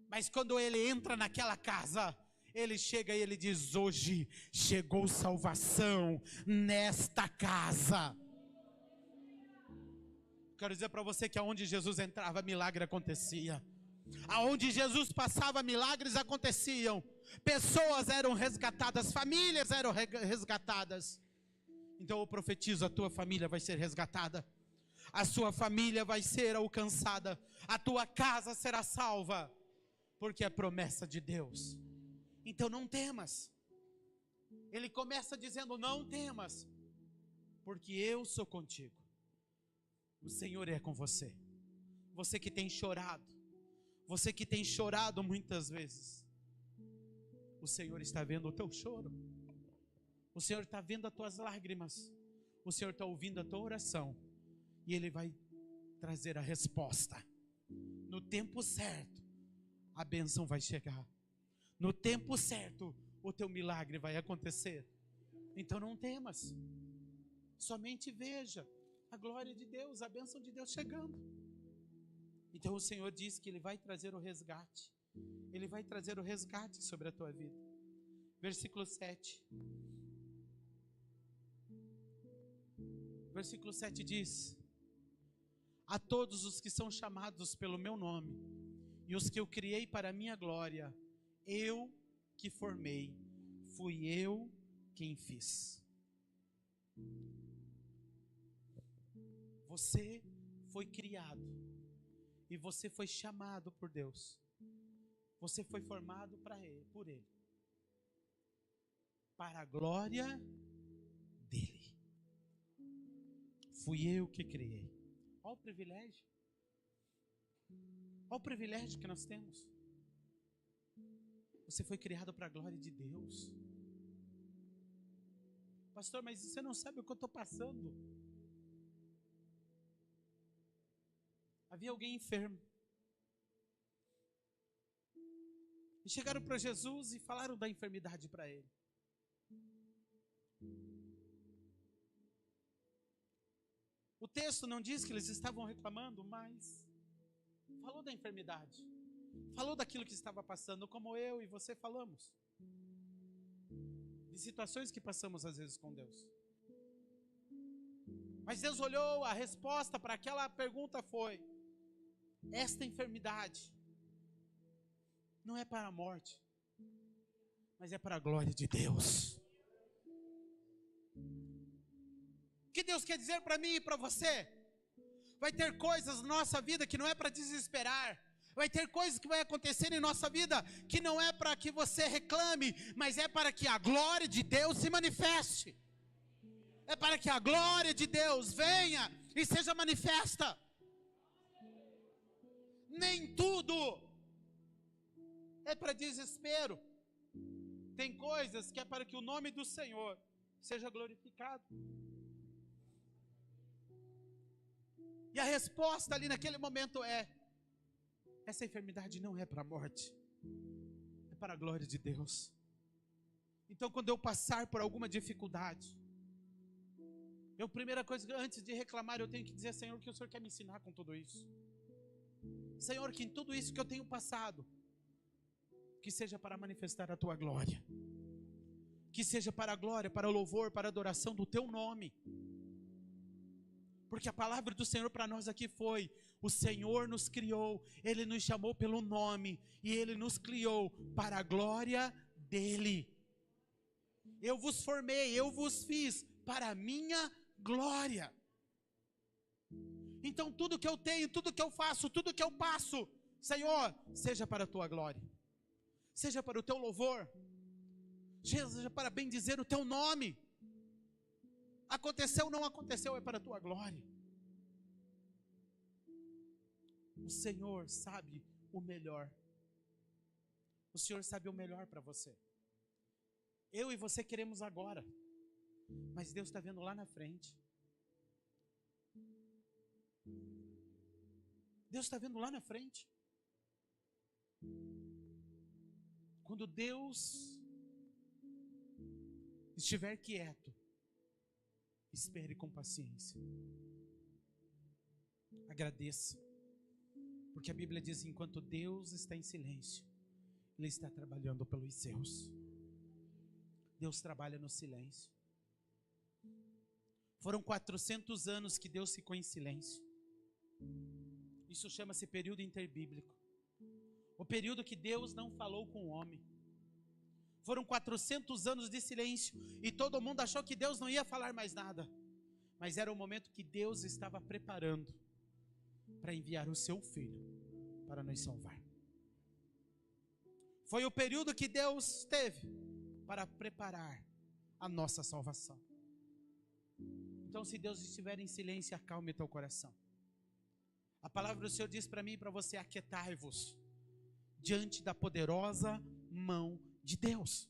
Mas quando ele entra naquela casa, ele chega e ele diz: hoje chegou salvação nesta casa. Quero dizer para você que aonde Jesus entrava, milagre acontecia. Aonde Jesus passava, milagres aconteciam. Pessoas eram resgatadas, famílias eram resgatadas. Então eu profetizo: a tua família vai ser resgatada, a sua família vai ser alcançada, a tua casa será salva, porque é promessa de Deus. Então não temas. Ele começa dizendo: não temas, porque eu sou contigo. O Senhor é com você. Você que tem chorado, você que tem chorado muitas vezes, o Senhor está vendo o teu choro. O Senhor está vendo as tuas lágrimas. O Senhor está ouvindo a tua oração, e Ele vai trazer a resposta. No tempo certo, a bênção vai chegar. No tempo certo, o teu milagre vai acontecer. Então não temas. Somente veja a glória de Deus, a bênção de Deus chegando. Então o Senhor diz que Ele vai trazer o resgate. Ele vai trazer o resgate sobre a tua vida. Versículo 7. Versículo 7 diz: a todos os que são chamados pelo meu nome, e os que eu criei para a minha glória, eu que formei, fui eu quem fiz. Você foi criado, e você foi chamado por Deus. Você foi formado por Ele, para a glória dEle. Fui eu que criei. Olha o privilégio. Olha o privilégio que nós temos. Você foi criado para a glória de Deus. Pastor, mas você não sabe o que eu estou passando. Havia alguém enfermo. E chegaram para Jesus e falaram da enfermidade para ele. O texto não diz que eles estavam reclamando, mas falou da enfermidade. Falou daquilo que estava passando, como eu e você falamos. De situações que passamos às vezes com Deus. Mas Deus olhou, a resposta para aquela pergunta foi: esta enfermidade não é para a morte, mas é para a glória de Deus. O que Deus quer dizer para mim e para você? Vai ter coisas na nossa vida que não é para desesperar. Vai ter coisas que vai acontecer em nossa vida que não é para que você reclame, mas é para que a glória de Deus se manifeste. É para que a glória de Deus venha e seja manifesta. Nem tudo é para desespero. Tem coisas que é para que o nome do Senhor seja glorificado. E a resposta ali naquele momento é: essa enfermidade não é para a morte, é para a glória de Deus. Então quando eu passar por alguma dificuldade, primeira coisa, antes de reclamar, eu tenho que dizer: Senhor, o que o Senhor quer me ensinar com tudo isso? Senhor, que em tudo isso que eu tenho passado, que seja para manifestar a Tua glória, que seja para a glória, para o louvor, para a adoração do Teu nome. Porque a palavra do Senhor para nós aqui foi: o Senhor nos criou, Ele nos chamou pelo nome, e Ele nos criou para a glória dEle. Eu vos formei, eu vos fiz para a minha glória. Então tudo que eu tenho, tudo que eu faço, tudo que eu passo, Senhor, seja para a Tua glória, seja para o Teu louvor, seja para bendizer o Teu nome. Aconteceu ou não aconteceu, é para a Tua glória. O Senhor sabe o melhor. O Senhor sabe o melhor para você. Eu e você queremos agora, mas Deus está vendo lá na frente. Deus está vendo lá na frente. Quando Deus estiver quieto, espere com paciência. Agradeça. Porque a Bíblia diz: enquanto Deus está em silêncio, Ele está trabalhando pelos seus. Deus trabalha no silêncio. Foram 400 anos que Deus ficou em silêncio. Isso chama-se período interbíblico. O período que Deus não falou com o homem. Foram 400 anos de silêncio, e todo mundo achou que Deus não ia falar mais nada. Mas era o momento que Deus estava preparando para enviar o seu Filho para nos salvar. Foi o período que Deus teve para preparar a nossa salvação. Então, se Deus estiver em silêncio, acalme teu coração. A palavra do Senhor diz para mim e para você: aquietai-vos diante da poderosa mão de Deus.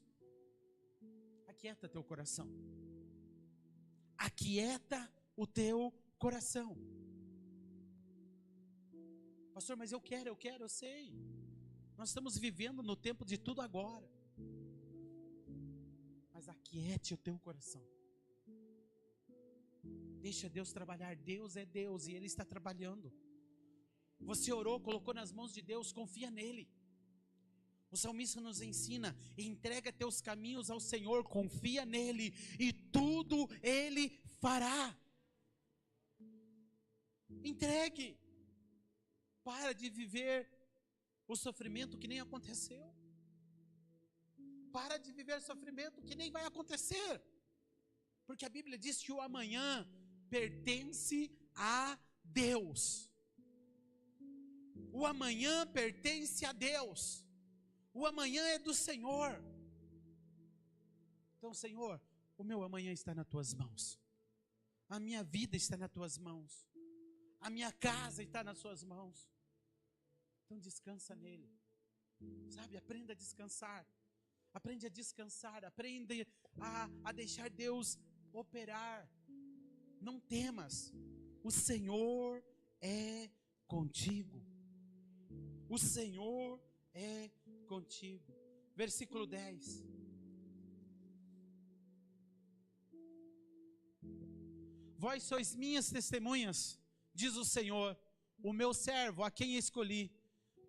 Aquieta teu coração. Aquieta o teu coração. Pastor, mas eu sei. Nós estamos vivendo no tempo de tudo agora. Mas aquiete o teu coração. Deixa Deus trabalhar. Deus é Deus e Ele está trabalhando. Você orou, colocou nas mãos de Deus, confia nele. O salmista nos ensina: entrega teus caminhos ao Senhor, confia nele e tudo Ele fará. Entregue. Para de viver o sofrimento que nem aconteceu. Para de viver sofrimento que nem vai acontecer. Porque a Bíblia diz que o amanhã pertence a Deus. O amanhã pertence a Deus. O amanhã é do Senhor. Então, Senhor, o meu amanhã está nas tuas mãos. A minha vida está nas tuas mãos. A minha casa está nas suas mãos. Então descansa nele. Sabe, aprenda a descansar. Aprende a descansar. Aprenda a deixar Deus operar. Não temas. O Senhor é contigo. O Senhor é contigo. Versículo 10. Vós sois minhas testemunhas, diz o Senhor, o meu servo, a quem escolhi,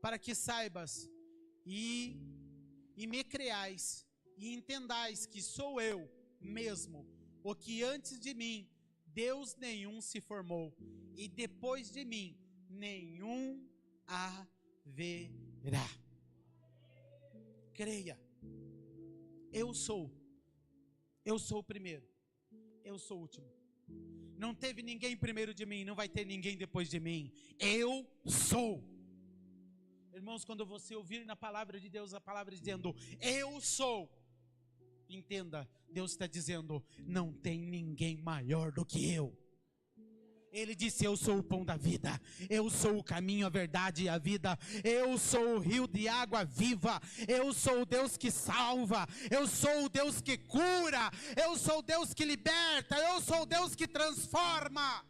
para que saibas e me creais e entendais que sou eu mesmo, o que antes de mim Deus nenhum se formou, e depois de mim nenhum haverá. Creia, eu sou o primeiro, eu sou o último. Não teve ninguém primeiro de mim, não vai ter ninguém depois de mim. Eu sou. Irmãos, quando você ouvir na palavra de Deus a palavra dizendo eu sou, entenda, Deus está dizendo, não tem ninguém maior do que eu. Ele disse, eu sou o pão da vida, eu sou o caminho, a verdade e a vida, eu sou o rio de água viva, eu sou o Deus que salva, eu sou o Deus que cura, eu sou o Deus que liberta, eu sou o Deus que transforma.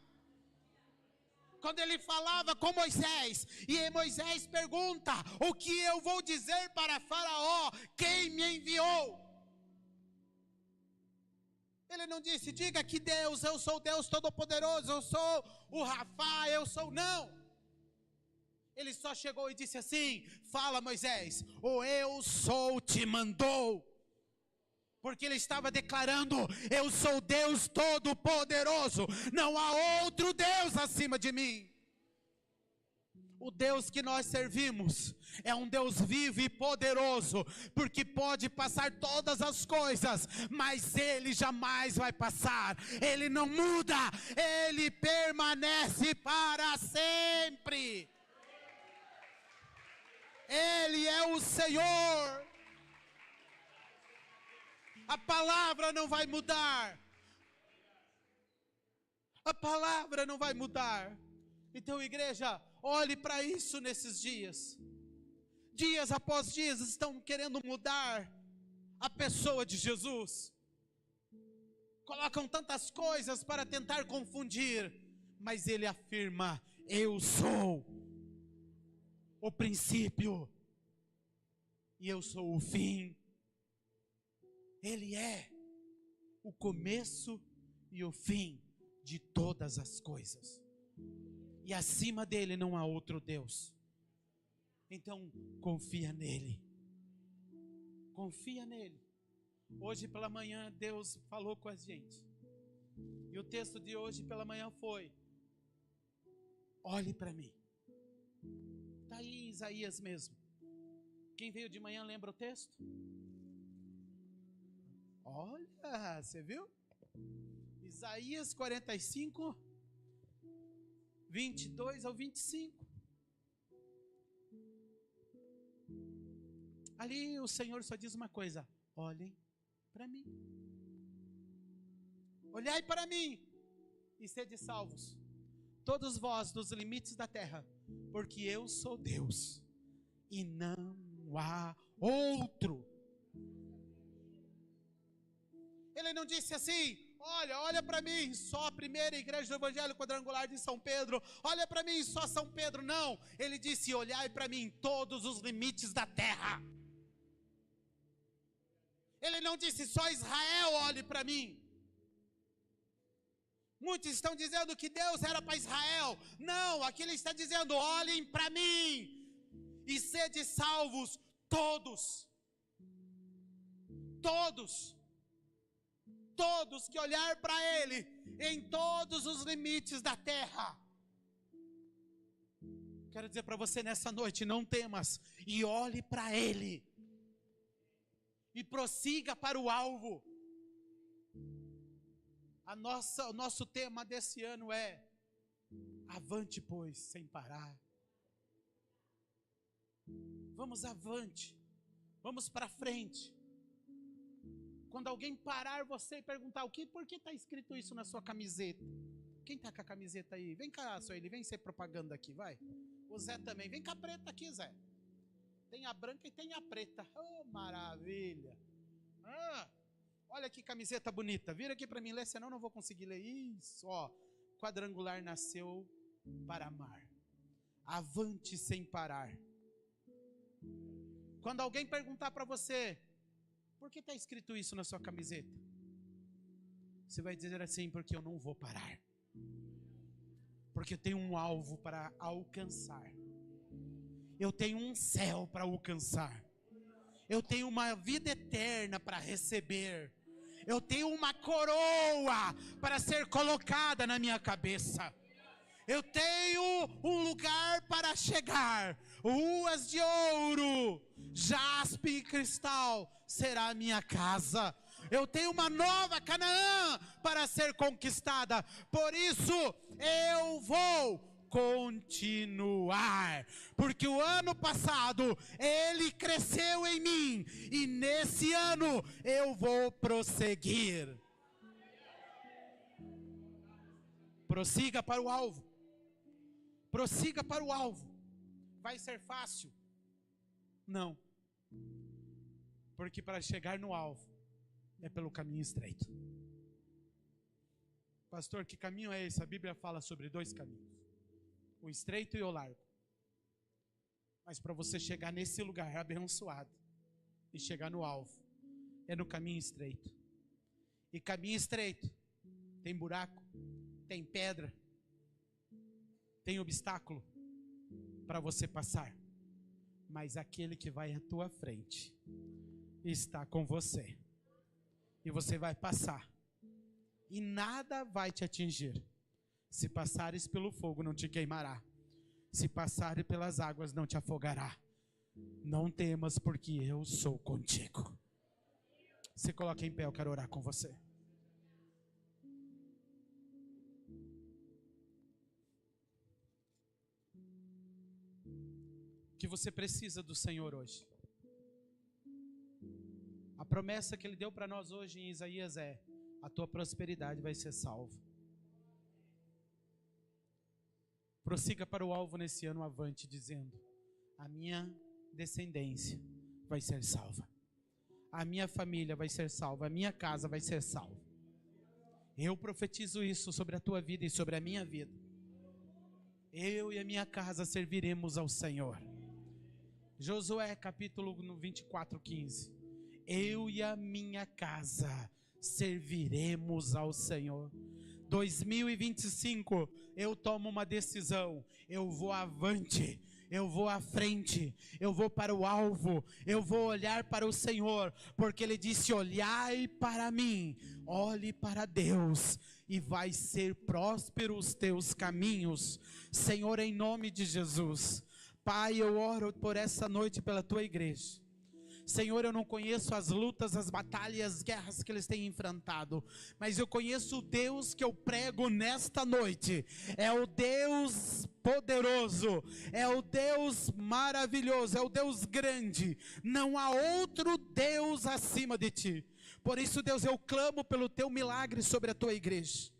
Quando ele falava com Moisés, e Moisés pergunta, o que eu vou dizer para Faraó, quem me enviou? Ele não disse, diga que Deus, eu sou Deus Todo-Poderoso, eu sou o Rafa, eu sou, não. Ele só chegou e disse assim, fala Moisés, o eu sou te mandou. Porque ele estava declarando, eu sou Deus Todo-Poderoso, não há outro Deus acima de mim. O Deus que nós servimos é um Deus vivo e poderoso, porque pode passar todas as coisas, mas Ele jamais vai passar, Ele não muda, Ele permanece para sempre. Ele é o Senhor. A palavra não vai mudar. A palavra não vai mudar. Então, igreja, olhe para isso nesses dias. Dias após dias estão querendo mudar a pessoa de Jesus. Colocam tantas coisas para tentar confundir, mas ele afirma, eu sou o princípio e eu sou o fim. Ele é o começo e o fim de todas as coisas. E acima dele não há outro Deus. Então confia nele. Confia nele. Hoje pela manhã Deus falou com a gente. E o texto de hoje pela manhã foi: olhe para mim. Está aí em Isaías mesmo. Quem veio de manhã lembra o texto? Olha, você viu? Isaías 45, 22 ao 25. Ali o Senhor só diz uma coisa: olhem para mim. Olhai para mim e sede salvos, todos vós dos limites da terra, porque eu sou Deus e não há outro. Ele não disse assim: olha para mim, só a primeira igreja do Evangelho Quadrangular de São Pedro, olha para mim, só São Pedro. Não, ele disse: olhai para mim todos os limites da terra. Ele não disse só Israel olhe para mim. Muitos estão dizendo que Deus era para Israel. Não, aqui ele está dizendo: olhem para mim e sede salvos todos. Todos. Todos que olhar para Ele em todos os limites da terra. Quero dizer para você nessa noite: não temas e olhe para Ele. E prossiga para o alvo. O nosso tema desse ano é: avante, pois, sem parar. Vamos avante, vamos para frente. Quando alguém parar você e perguntar por que está escrito isso na sua camiseta? Quem está com a camiseta aí? Vem cá, Sueli, vem ser propaganda aqui, vai. O Zé também, vem com a preta aqui, Zé. Tem a branca e tem a preta. Oh, maravilha. Olha que camiseta bonita. Vira aqui para mim ler, senão eu não vou conseguir ler isso. Ó, quadrangular nasceu para amar. Avante sem parar. Quando alguém perguntar para você: por que está escrito isso na sua camiseta? Você vai dizer assim: porque eu não vou parar. Porque eu tenho um alvo para alcançar. Eu tenho um céu para alcançar. Eu tenho uma vida eterna para receber. Eu tenho uma coroa para ser colocada na minha cabeça. Eu tenho um lugar para chegar. Ruas de ouro, jaspe e cristal será a minha casa. Eu tenho uma nova Canaã para ser conquistada. Por isso eu vou continuar, porque o ano passado Ele cresceu em mim, e nesse ano eu vou prosseguir. Prossiga para o alvo. Prossiga para o alvo. Vai ser fácil? Não. Porque para chegar no alvo é pelo caminho estreito. Pastor, que caminho é esse? A Bíblia fala sobre dois caminhos: o estreito e o largo. Mas para você chegar nesse lugar abençoado e chegar no alvo, é no caminho estreito. E caminho estreito tem buraco, tem pedra, tem obstáculo para você passar. Mas aquele que vai à tua frente está com você. E você vai passar. E nada vai te atingir. Se passares pelo fogo, não te queimará. Se passares pelas águas, não te afogará. Não temas, porque eu sou contigo. Se coloque em pé, eu quero orar com você. O que você precisa do Senhor hoje? A promessa que Ele deu para nós hoje em Isaías é: a tua prosperidade vai ser salva. Prossiga para o alvo nesse ano avante, dizendo: a minha descendência vai ser salva. A minha família vai ser salva. A minha casa vai ser salva. Eu profetizo isso sobre a tua vida e sobre a minha vida. Eu e a minha casa serviremos ao Senhor. Josué capítulo 24:15. Eu e a minha casa serviremos ao Senhor. 2025, eu tomo uma decisão. Eu vou avante, eu vou à frente, eu vou para o alvo, eu vou olhar para o Senhor, porque Ele disse: olhai para mim, olhe para Deus, e vai ser próspero os teus caminhos. Senhor, em nome de Jesus, Pai, eu oro por essa noite pela tua igreja. Senhor, eu não conheço as lutas, as batalhas, as guerras que eles têm enfrentado, mas eu conheço o Deus que eu prego nesta noite. É o Deus poderoso, é o Deus maravilhoso, é o Deus grande. Não há outro Deus acima de ti. Por isso, Deus, eu clamo pelo teu milagre sobre a tua igreja.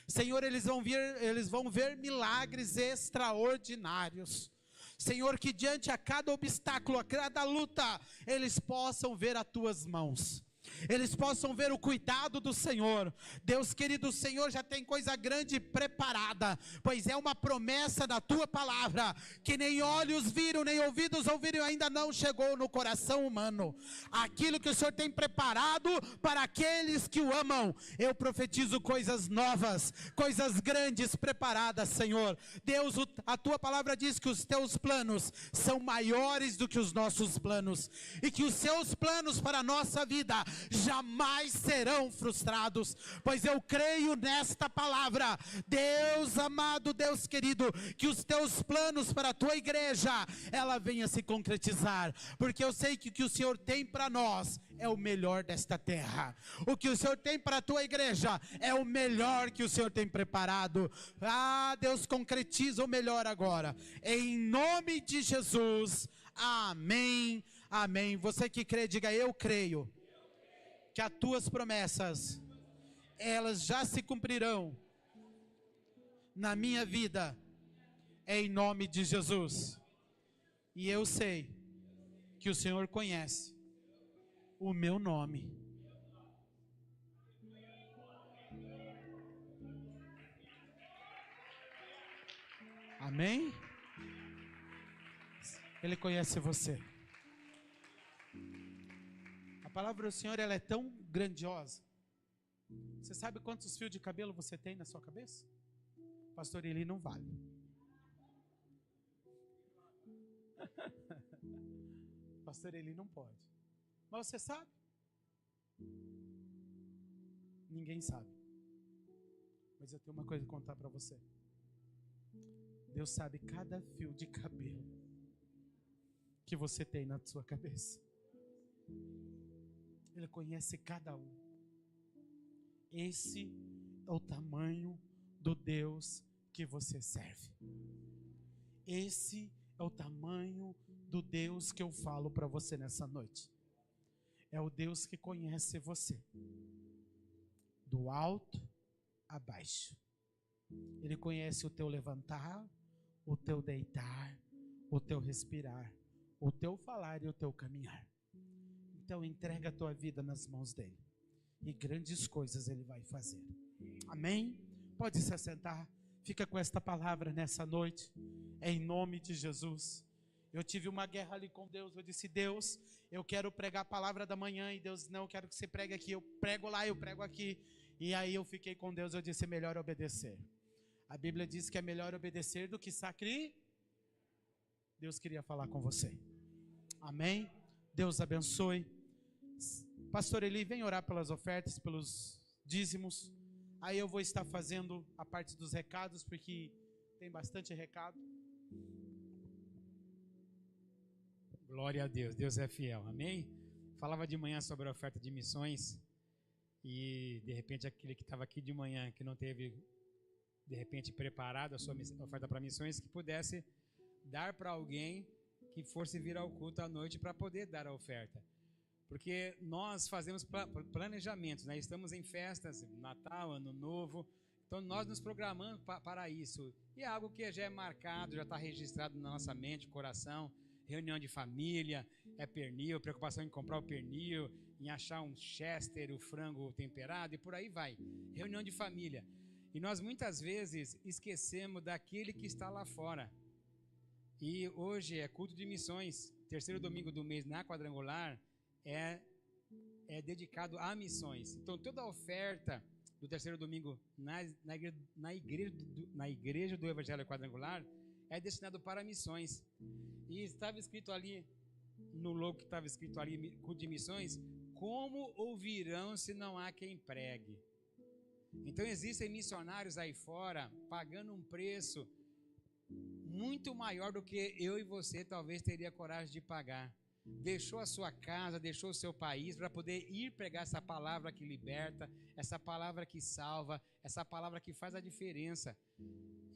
Senhor, eles vão ver milagres extraordinários. Senhor, que diante a cada obstáculo, a cada luta, eles possam ver as tuas mãos. eles possam ver o cuidado do Senhor. Deus querido, o Senhor já tem coisa grande preparada, pois é uma promessa da tua palavra, que nem olhos viram, nem ouvidos ouviram, ainda não chegou no coração humano, aquilo que o Senhor tem preparado para aqueles que o amam. Eu profetizo coisas novas, coisas grandes preparadas, Senhor. Deus, a tua palavra diz que os teus planos são maiores do que os nossos planos, e que os seus planos para a nossa vida jamais serão frustrados, pois eu creio nesta palavra. Deus amado, Deus querido, que os teus planos para a tua igreja, ela venha se concretizar, porque eu sei que o que o Senhor tem para nós é o melhor desta terra. O que o Senhor tem para a tua igreja é o melhor que o Senhor tem preparado. Deus, concretiza o melhor agora, em nome de Jesus, amém, amém. Você que crê, diga: eu creio que as tuas promessas, elas já se cumprirão na minha vida, em nome de Jesus. E eu sei que o Senhor conhece o meu nome. Amém? Ele conhece você. A palavra do Senhor, ela é tão grandiosa. Você sabe quantos fios de cabelo você tem na sua cabeça? Pastor, ele não vale. Pastor, ele não pode. Mas você sabe? Ninguém sabe. Mas eu tenho uma coisa a contar para você. Deus sabe cada fio de cabelo que você tem na sua cabeça. Ele conhece cada um. Esse é o tamanho do Deus que você serve. Esse é o tamanho do Deus que eu falo para você nessa noite. É o Deus que conhece você, do alto a baixo. Ele conhece o teu levantar, o teu deitar, o teu respirar, o teu falar e o teu caminhar. Então entrega a tua vida nas mãos dele, e grandes coisas ele vai fazer. Amém? Pode se assentar. Fica com esta palavra nessa noite, em nome de Jesus. Eu tive uma guerra ali com Deus. Eu disse: Deus, eu quero pregar a palavra da manhã. E Deus: não, eu quero que você pregue aqui. Eu prego lá, eu prego aqui. E aí eu fiquei com Deus. Eu disse: é melhor obedecer. A Bíblia diz que é melhor obedecer do que sacrificar. Deus queria falar com você. Amém? Deus abençoe. Pastor Eli, vem orar pelas ofertas, pelos dízimos. Aí eu vou estar fazendo a parte dos recados, porque tem bastante recado. Glória a Deus, Deus é fiel, amém? Falava de manhã sobre a oferta de missões, e de repente aquele que estava aqui de manhã, que não teve de repente preparado a sua oferta para missões, que pudesse dar para alguém que fosse vir ao culto à noite para poder dar a oferta. Porque nós fazemos planejamentos, né? Estamos em festas, Natal, Ano Novo, então nós nos programamos para isso. E é algo que já é marcado, já está registrado na nossa mente, coração. Reunião de família, é pernil, preocupação em comprar o pernil, em achar um chester, o frango temperado, e por aí vai. Reunião de família. E nós muitas vezes esquecemos daquele que está lá fora. E hoje é culto de missões, terceiro domingo do mês na Quadrangular, é dedicado a missões. Então toda a oferta do terceiro domingo na igreja do Evangelho Quadrangular é destinado para missões. E estava escrito ali, no logo que estava escrito ali, culto de missões: como ouvirão se não há quem pregue? Então existem missionários aí fora pagando um preço muito maior do que eu e você talvez teria coragem de pagar. Deixou a sua casa, deixou o seu país para poder ir pregar essa palavra que liberta, essa palavra que salva, essa palavra que faz a diferença.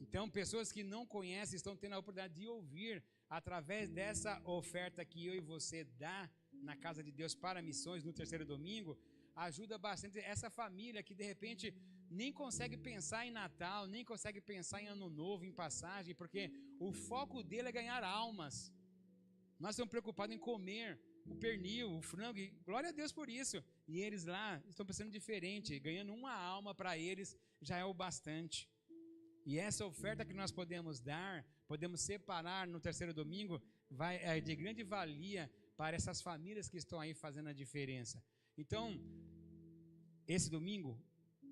Então, pessoas que não conhecem estão tendo a oportunidade de ouvir através dessa oferta que eu e você dá na casa de Deus para missões no terceiro domingo. Ajuda bastante essa família que de repente nem consegue pensar em Natal, nem consegue pensar em Ano Novo, em passagem, porque o foco dele é ganhar almas. Nós estamos preocupados em comer o pernil, o frango, e glória a Deus por isso. e eles lá estão pensando diferente, ganhando uma alma para eles já é o bastante. E essa oferta que nós podemos dar, podemos separar no terceiro domingo, é de grande valia para essas famílias que estão aí fazendo a diferença. Então, esse domingo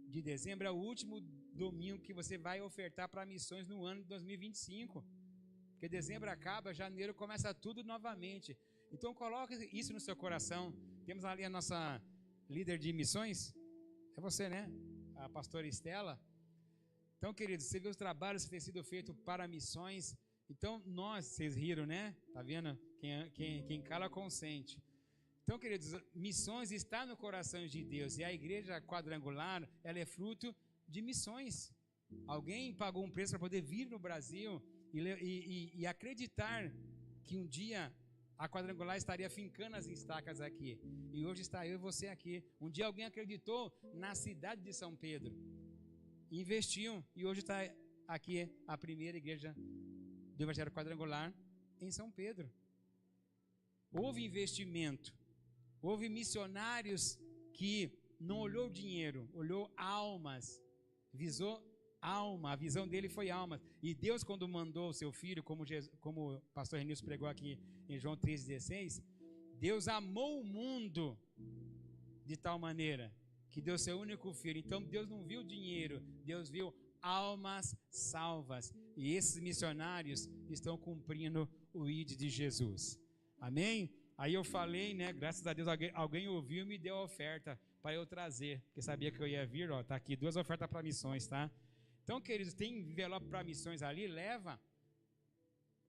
de dezembro é o último domingo que você vai ofertar para missões no ano de 2025. Porque dezembro acaba, janeiro começa tudo novamente. Então coloque isso no seu coração. Temos ali a nossa líder de missões, é você, né? A pastora Estela. Então, queridos, você vê os trabalhos que têm sido feitos para missões. Então, vocês riram, né? Tá vendo? Quem cala consente. Então, queridos, missões está no coração de Deus. E a igreja quadrangular, ela é fruto de missões. Alguém pagou um preço para poder vir no Brasil e acreditar que um dia a quadrangular estaria fincando as estacas aqui. E hoje está eu e você aqui. Um dia alguém acreditou na cidade de São Pedro. Investiu. E hoje está aqui a primeira igreja do Evangelho Quadrangular em São Pedro. Houve investimento. Houve missionários que não olhou dinheiro, olhou almas. Visou alma, a visão dele foi alma. E Deus, quando mandou o seu filho, como o pastor Renilson pregou aqui em João 3,16, Deus amou o mundo de tal maneira que deu seu único filho. Então Deus não viu dinheiro, Deus viu almas salvas. E esses missionários estão cumprindo o ID de Jesus. Amém? Aí eu falei, né? Graças a Deus alguém ouviu e me deu a oferta para eu trazer, porque sabia que eu ia vir. Ó, tá aqui 2 ofertas para missões, tá? Então, queridos, tem envelope para missões ali, leva.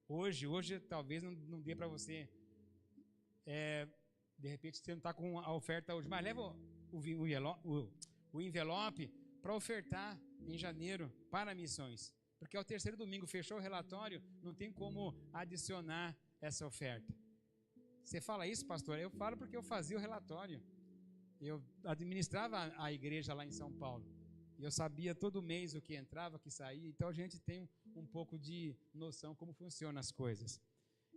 Hoje talvez não dê para você, de repente você não está com a oferta hoje, mas leva o envelope para ofertar em janeiro para missões, porque é o terceiro domingo, fechou o relatório, não tem como adicionar essa oferta. Você fala isso, pastor? Eu falo porque eu fazia o relatório, eu administrava a igreja lá em São Paulo. E eu sabia todo mês o que entrava, o que saía, então a gente tem um pouco de noção como funcionam as coisas.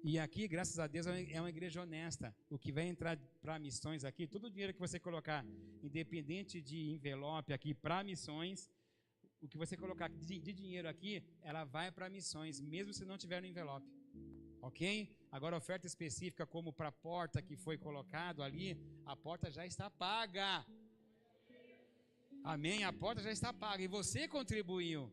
E aqui, graças a Deus, é uma igreja honesta. O que vai entrar para missões aqui, todo o dinheiro que você colocar, independente de envelope aqui para missões, o que você colocar de dinheiro aqui, ela vai para missões, mesmo se não tiver no envelope. Ok? Agora, oferta específica como para a porta que foi colocado ali, a porta já está paga. Amém? A porta já está paga e você contribuiu,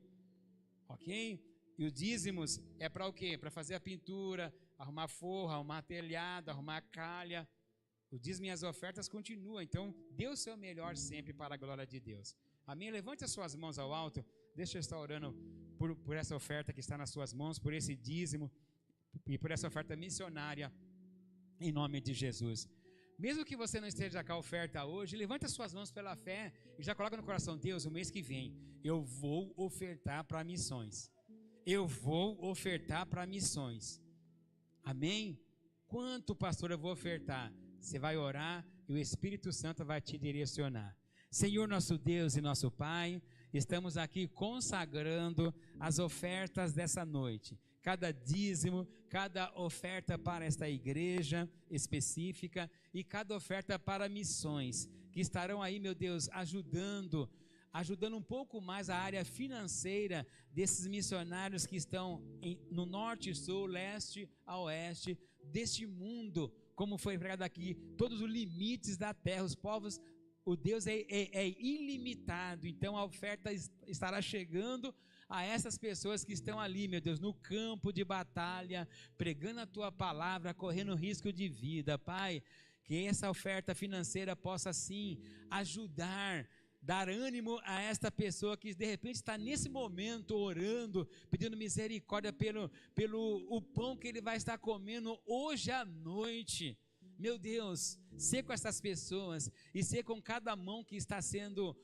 ok? E os dízimos é para o quê? Para fazer a pintura, arrumar forra, arrumar telhado, arrumar calha. O dízimo e as ofertas continuam, então dê o seu melhor sempre para a glória de Deus. Amém? Levante as suas mãos ao alto, deixa eu estar orando por essa oferta que está nas suas mãos, por esse dízimo e por essa oferta missionária, em nome de Jesus. Mesmo que você não esteja com a oferta hoje, levante as suas mãos pela fé e já coloca no coração: Deus, o mês que vem eu vou ofertar para missões. Eu vou ofertar para missões. Amém? Quanto, pastor, eu vou ofertar? Você vai orar e o Espírito Santo vai te direcionar. Senhor, nosso Deus e nosso Pai, estamos aqui consagrando as ofertas dessa noite. Cada dízimo, cada oferta para esta igreja específica e cada oferta para missões, que estarão aí, meu Deus, ajudando um pouco mais a área financeira desses missionários que estão no norte, sul, leste a oeste deste mundo, como foi pregado aqui, todos os limites da terra, os povos, o Deus é ilimitado, então a oferta estará chegando a essas pessoas que estão ali, meu Deus, no campo de batalha, pregando a Tua palavra, correndo risco de vida. Pai, que essa oferta financeira possa sim ajudar, dar ânimo a esta pessoa que de repente está nesse momento orando, pedindo misericórdia pelo o pão que ele vai estar comendo hoje à noite. Meu Deus, ser com essas pessoas e ser com cada mão que está sendo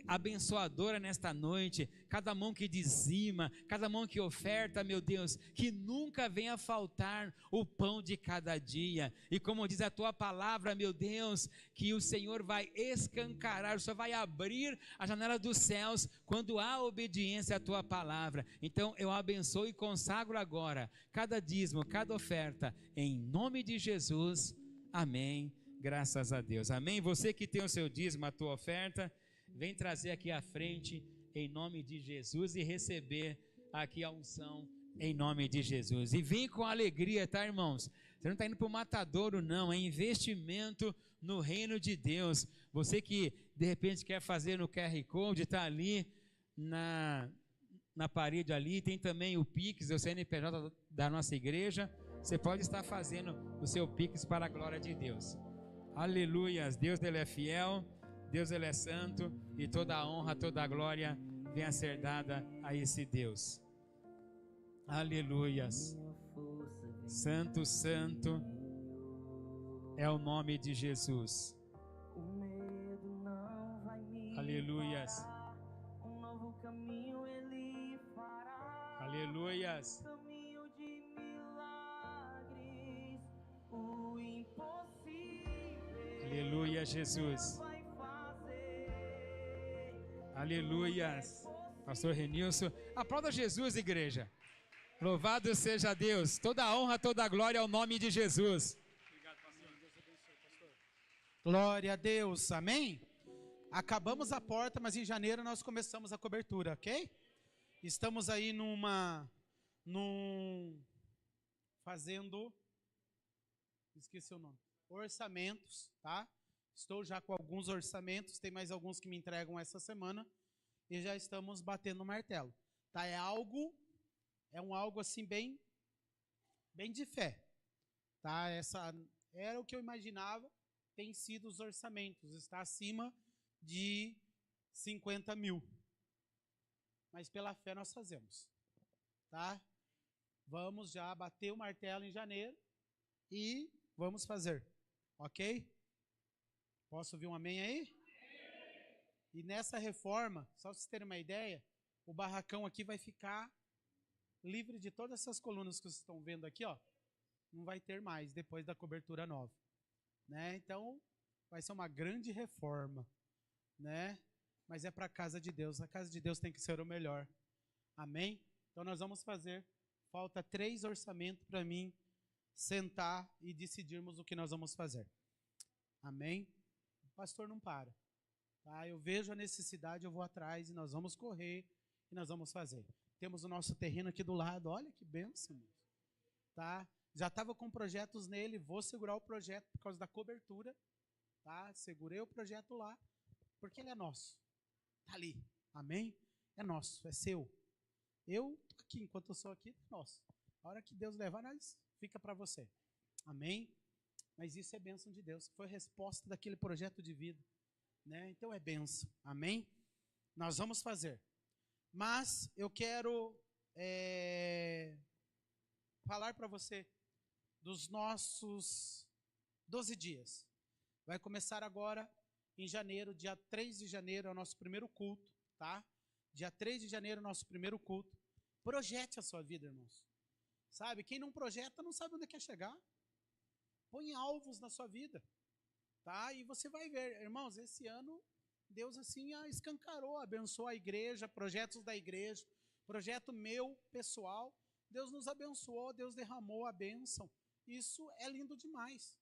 abençoadora nesta noite, cada mão que dizima, cada mão que oferta, meu Deus, que nunca venha faltar o pão de cada dia. E como diz a Tua palavra, meu Deus, que o Senhor vai escancarar, o Senhor vai abrir a janela dos céus quando há obediência à Tua palavra. Então eu abençoo e consagro agora cada dízimo, cada oferta, em nome de Jesus. Amém Graças a Deus. Amém? Você que tem o seu dízimo, a tua oferta, vem trazer aqui à frente em nome de Jesus e receber aqui a unção em nome de Jesus. E vem com alegria, tá, irmãos? Você não está indo para o matadouro, não. É investimento no reino de Deus. Você que de repente quer fazer no QR Code, está ali na parede ali, tem também o Pix, o CNPJ da nossa igreja. Você pode estar fazendo o seu Pix para a glória de Deus. Aleluias, Deus ele é fiel, Deus ele é santo e toda a honra, toda a glória venha ser dada a esse Deus. Aleluias. Santo, santo é o nome de Jesus. Aleluias. Um novo caminho ele fará. Aleluias. Caminho de milagres, o impossível. Aleluia, Jesus. Vai fazer. Aleluias. Pastor Renilson, aplauda Jesus, igreja. Louvado seja Deus. Toda a honra, toda a glória ao nome de Jesus. Obrigado, pastor. Deus abençoe, pastor. Glória a Deus. Amém? Acabamos a porta, mas em janeiro nós começamos a cobertura, ok? Estamos aí fazendo, esqueci o nome, orçamentos, tá? Estou já com alguns orçamentos, tem mais alguns que me entregam essa semana e já estamos batendo o martelo, tá? É um algo assim bem de fé, tá? Essa era o que eu imaginava, tem sido os orçamentos, está acima de 50 mil. Mas pela fé nós fazemos, tá? Vamos já bater o martelo em janeiro e vamos fazer, ok? Posso ouvir um amém aí? E nessa reforma, só para vocês terem uma ideia, o barracão aqui vai ficar livre de todas essas colunas que vocês estão vendo aqui, ó. Não vai ter mais depois da cobertura nova, né? Então, vai ser uma grande reforma, né? Mas é para a casa de Deus. A casa de Deus tem que ser o melhor. Amém? Então nós vamos fazer. Falta 3 orçamentos para mim sentar e decidirmos o que nós vamos fazer. Amém? O pastor não para. Tá? Eu vejo a necessidade, eu vou atrás e nós vamos correr e nós vamos fazer. Temos o nosso terreno aqui do lado. Olha que bênção. Tá? Já estava com projetos nele. Vou segurar o projeto por causa da cobertura. Tá? Segurei o projeto lá. Porque ele é nosso. Está ali. Amém? É nosso, é seu. Eu estou aqui, enquanto eu sou aqui, é nosso. A hora que Deus levar, nós fica para você. Amém? Mas isso é bênção de Deus. Foi resposta daquele projeto de vida. Né? Então é bênção. Amém? Nós vamos fazer. Mas eu quero falar para você dos nossos 12 dias. Vai começar agora em janeiro, dia 3 de janeiro é o nosso primeiro culto, tá? Dia 3 de janeiro é o nosso primeiro culto. Projete a sua vida, irmãos. Sabe, quem não projeta não sabe onde quer chegar. Põe alvos na sua vida, tá? E você vai ver, irmãos, esse ano Deus assim escancarou, abençoou a igreja, projetos da igreja, projeto meu, pessoal. Deus nos abençoou, Deus derramou a bênção. Isso é lindo demais.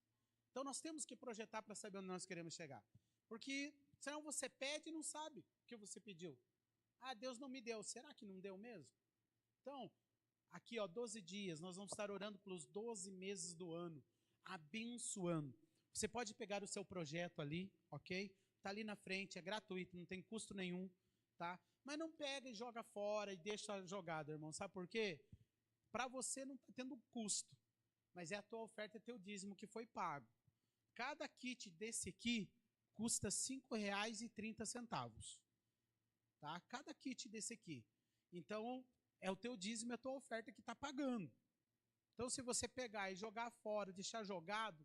Então nós temos que projetar para saber onde nós queremos chegar. Porque senão você pede e não sabe o que você pediu. Ah, Deus não me deu. Será que não deu mesmo? Então, aqui, ó, 12 dias, nós vamos estar orando pelos 12 meses do ano, abençoando. Você pode pegar o seu projeto ali, ok? Está ali na frente, é gratuito, não tem custo nenhum, tá? Mas não pega e joga fora e deixa jogado, irmão. Sabe por quê? Para você não está tendo custo, mas é a tua oferta, é teu dízimo que foi pago. Cada kit desse aqui custa R$ 5,30, tá? Cada kit desse aqui. Então, é o teu dízimo e a tua oferta que está pagando. Então, se você pegar e jogar fora, deixar jogado,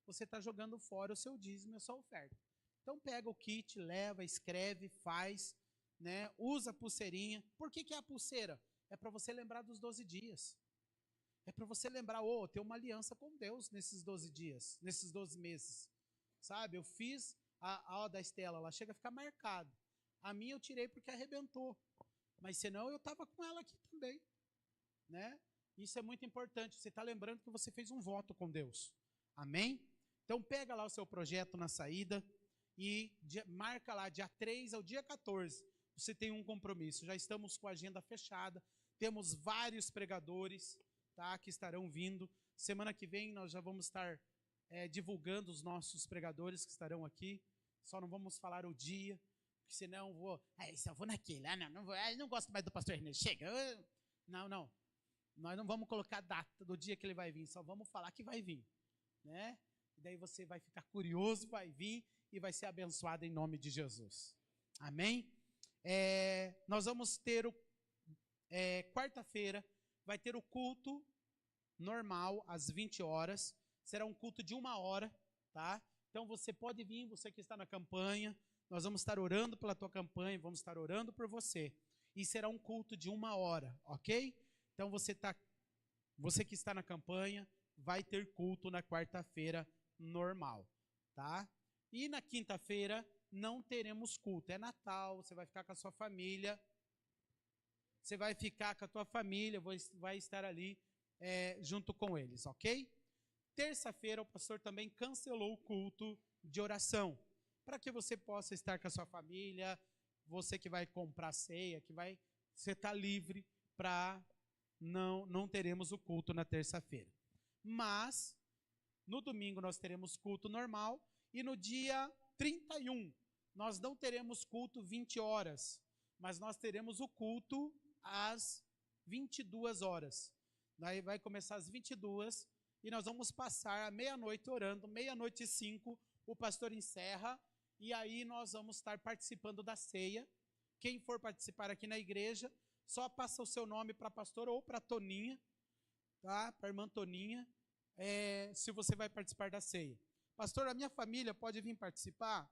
você está jogando fora o seu dízimo e a sua oferta. Então, pega o kit, leva, escreve, faz, né? Usa a pulseirinha. Por que é a pulseira? É para você lembrar dos 12 dias. É para você lembrar, ter uma aliança com Deus nesses 12 dias, nesses 12 meses. Sabe, eu fiz a da Estela, ela chega a ficar marcada. A minha eu tirei porque arrebentou. Mas senão eu estava com ela aqui também. Né? Isso é muito importante. Você está lembrando que você fez um voto com Deus. Amém? Então pega lá o seu projeto na saída e marca lá dia 3 ao dia 14. Você tem um compromisso. Já estamos com a agenda fechada. Temos vários pregadores, tá, que estarão vindo. Semana que vem nós já vamos estar divulgando os nossos pregadores que estarão aqui. Só não vamos falar o dia, porque senão eu vou... eu vou naquele. Não vou, não gosto mais do pastor René. Chega. Não. Nós não vamos colocar a data do dia que ele vai vir. Só vamos falar que vai vir, né? E daí você vai ficar curioso, vai vir e vai ser abençoado em nome de Jesus. Amém? Nós vamos ter quarta-feira, vai ter o culto normal, às 20 horas. Será um culto de 1 hora, tá? Então você pode vir, você que está na campanha. Nós vamos estar orando pela tua campanha, vamos estar orando por você. E será um culto de 1 hora, ok? Então você que está na campanha, vai ter culto na quarta-feira normal, tá? E na quinta-feira não teremos culto. É Natal, você vai ficar com a sua família. Você vai ficar com a tua família, vai estar ali junto com eles, ok? Terça-feira o pastor também cancelou o culto de oração, para que você possa estar com a sua família, você que vai comprar ceia, você está livre para não teremos o culto na terça-feira. Mas no domingo nós teremos culto normal e no dia 31 nós não teremos culto 20 horas, mas nós teremos o culto às 22 horas. Daí vai começar às 22 e nós vamos passar a meia-noite orando, 00:05 o pastor encerra e aí nós vamos estar participando da ceia. Quem for participar aqui na igreja, só passa o seu nome para a pastora ou para a Toninha, tá? Para a irmã Toninha, se você vai participar da ceia. Pastor, a minha família pode vir participar?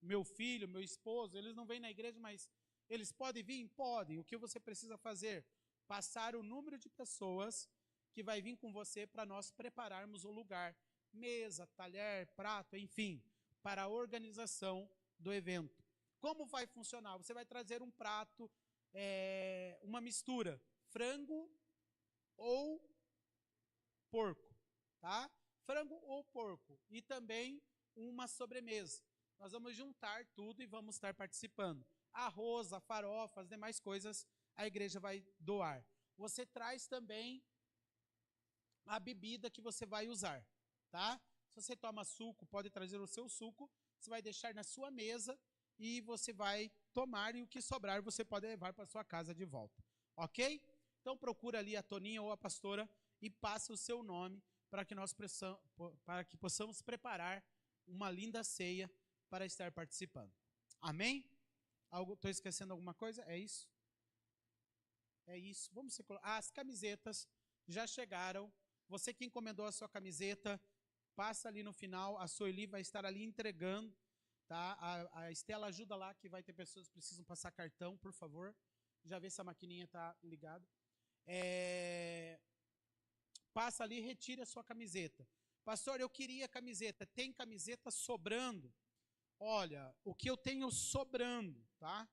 Meu filho, meu esposo, eles não vêm na igreja, mas eles podem vir? Podem. O que você precisa fazer? Passar o número de pessoas que vai vir com você para nós prepararmos o lugar. Mesa, talher, prato, enfim, para a organização do evento. Como vai funcionar? Você vai trazer um prato, uma mistura, frango ou porco, tá? Frango ou porco. E também uma sobremesa. Nós vamos juntar tudo e vamos estar participando. Arroz, a farofa, as demais coisas a igreja vai doar. Você traz também a bebida que você vai usar, tá? Se você toma suco, pode trazer o seu suco, você vai deixar na sua mesa e você vai tomar e o que sobrar você pode levar para sua casa de volta, ok? Então procura ali a Toninha ou a pastora e passa o seu nome para que possamos preparar uma linda ceia para estar participando. Amém? Estou esquecendo alguma coisa? É isso? É isso. As camisetas já chegaram. Você que encomendou a sua camiseta, passa ali no final, a Sueli vai estar ali entregando, tá? A Estela ajuda lá, que vai ter pessoas que precisam passar cartão, por favor. Já vê se a maquininha está ligada. Passa ali e retire a sua camiseta. Pastor, eu queria camiseta. Tem camiseta sobrando? Olha, o que eu tenho sobrando, tá?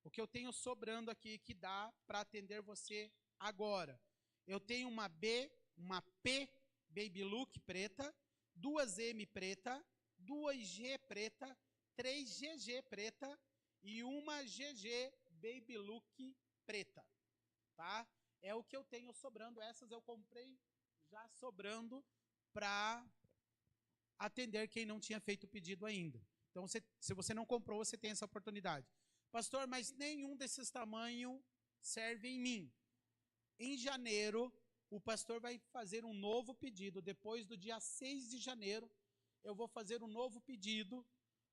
O que eu tenho sobrando aqui que dá para atender você agora. Eu tenho uma P Baby Look preta, 2M preta, 2G preta, 3GG preta e uma GG Baby Look preta, tá? É o que eu tenho sobrando. Essas eu comprei já sobrando para atender quem não tinha feito o pedido ainda. Então, se você não comprou, você tem essa oportunidade. Pastor, mas nenhum desses tamanhos serve em mim. Em janeiro, o pastor vai fazer um novo pedido. Depois do dia 6 de janeiro, eu vou fazer um novo pedido.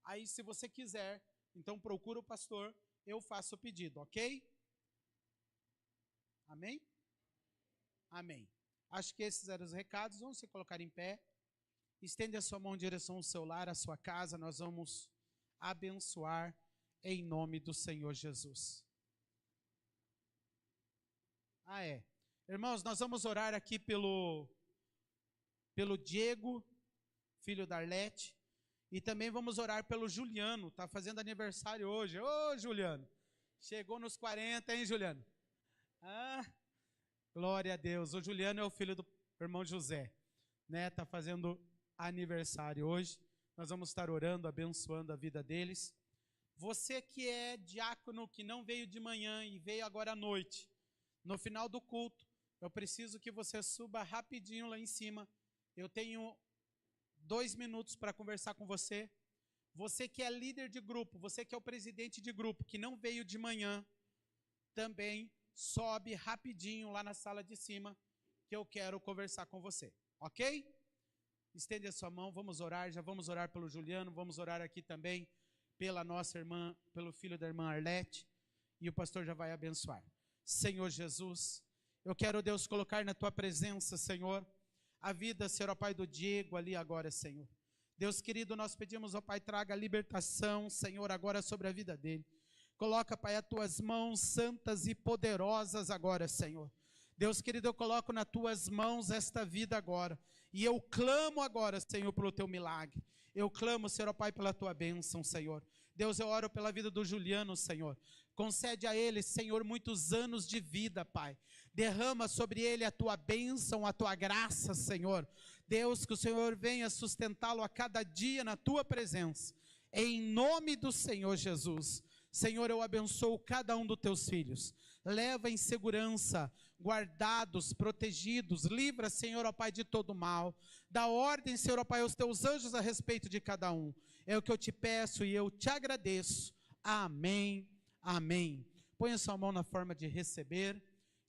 Aí, se você quiser, então procura o pastor, eu faço o pedido, ok? Amém? Amém. Acho que esses eram os recados. Vamos se colocar em pé. Estende a sua mão em direção ao seu lar, à sua casa. Nós vamos abençoar em nome do Senhor Jesus. Irmãos, nós vamos orar aqui pelo Diego, filho da Arlete, e também vamos orar pelo Juliano, está fazendo aniversário hoje. Ô, Juliano, chegou nos 40, hein, Juliano? Glória a Deus. O Juliano é o filho do irmão José, né? Está fazendo aniversário hoje. Nós vamos estar orando, abençoando a vida deles. Você que é diácono, que não veio de manhã e veio agora à noite, no final do culto, eu preciso que você suba rapidinho lá em cima. Eu tenho 2 minutos para conversar com você. Você que é líder de grupo, você que é o presidente de grupo, que não veio de manhã, também sobe rapidinho lá na sala de cima, que eu quero conversar com você, ok? Estende a sua mão, vamos orar, já vamos orar pelo Juliano, vamos orar aqui também pela nossa irmã, pelo filho da irmã Arlete, e o pastor já vai abençoar. Senhor Jesus, eu quero, Deus, colocar na tua presença, Senhor, a vida, Senhor, ó Pai, do Diego ali agora, Senhor. Deus querido, nós pedimos, ó Pai, traga libertação, Senhor, agora sobre a vida dele. Coloca, Pai, as tuas mãos santas e poderosas agora, Senhor. Deus querido, eu coloco nas tuas mãos esta vida agora. E eu clamo agora, Senhor, pelo teu milagre. Eu clamo, Senhor, ó Pai, pela tua bênção, Senhor. Deus, eu oro pela vida do Juliano, Senhor. Concede a ele, Senhor, muitos anos de vida, Pai. Derrama sobre ele a tua bênção, a tua graça, Senhor. Deus, que o Senhor venha sustentá-lo a cada dia na tua presença. Em nome do Senhor Jesus. Senhor, eu abençoo cada um dos teus filhos. Leva em segurança, guardados, protegidos. Livra, Senhor, ó Pai, de todo mal. Dá ordem, Senhor, ó Pai, aos teus anjos a respeito de cada um. É o que eu te peço e eu te agradeço. Amém, amém. Põe a sua mão na forma de receber.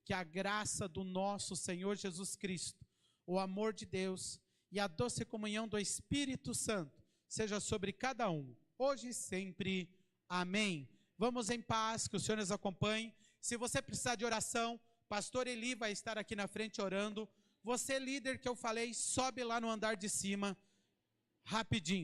Que a graça do nosso Senhor Jesus Cristo, o amor de Deus e a doce comunhão do Espírito Santo seja sobre cada um, hoje e sempre. Amém. Vamos em paz, que o Senhor nos acompanhe. Se você precisar de oração, pastor Eli vai estar aqui na frente orando. Você, líder que eu falei, sobe lá no andar de cima, rapidinho.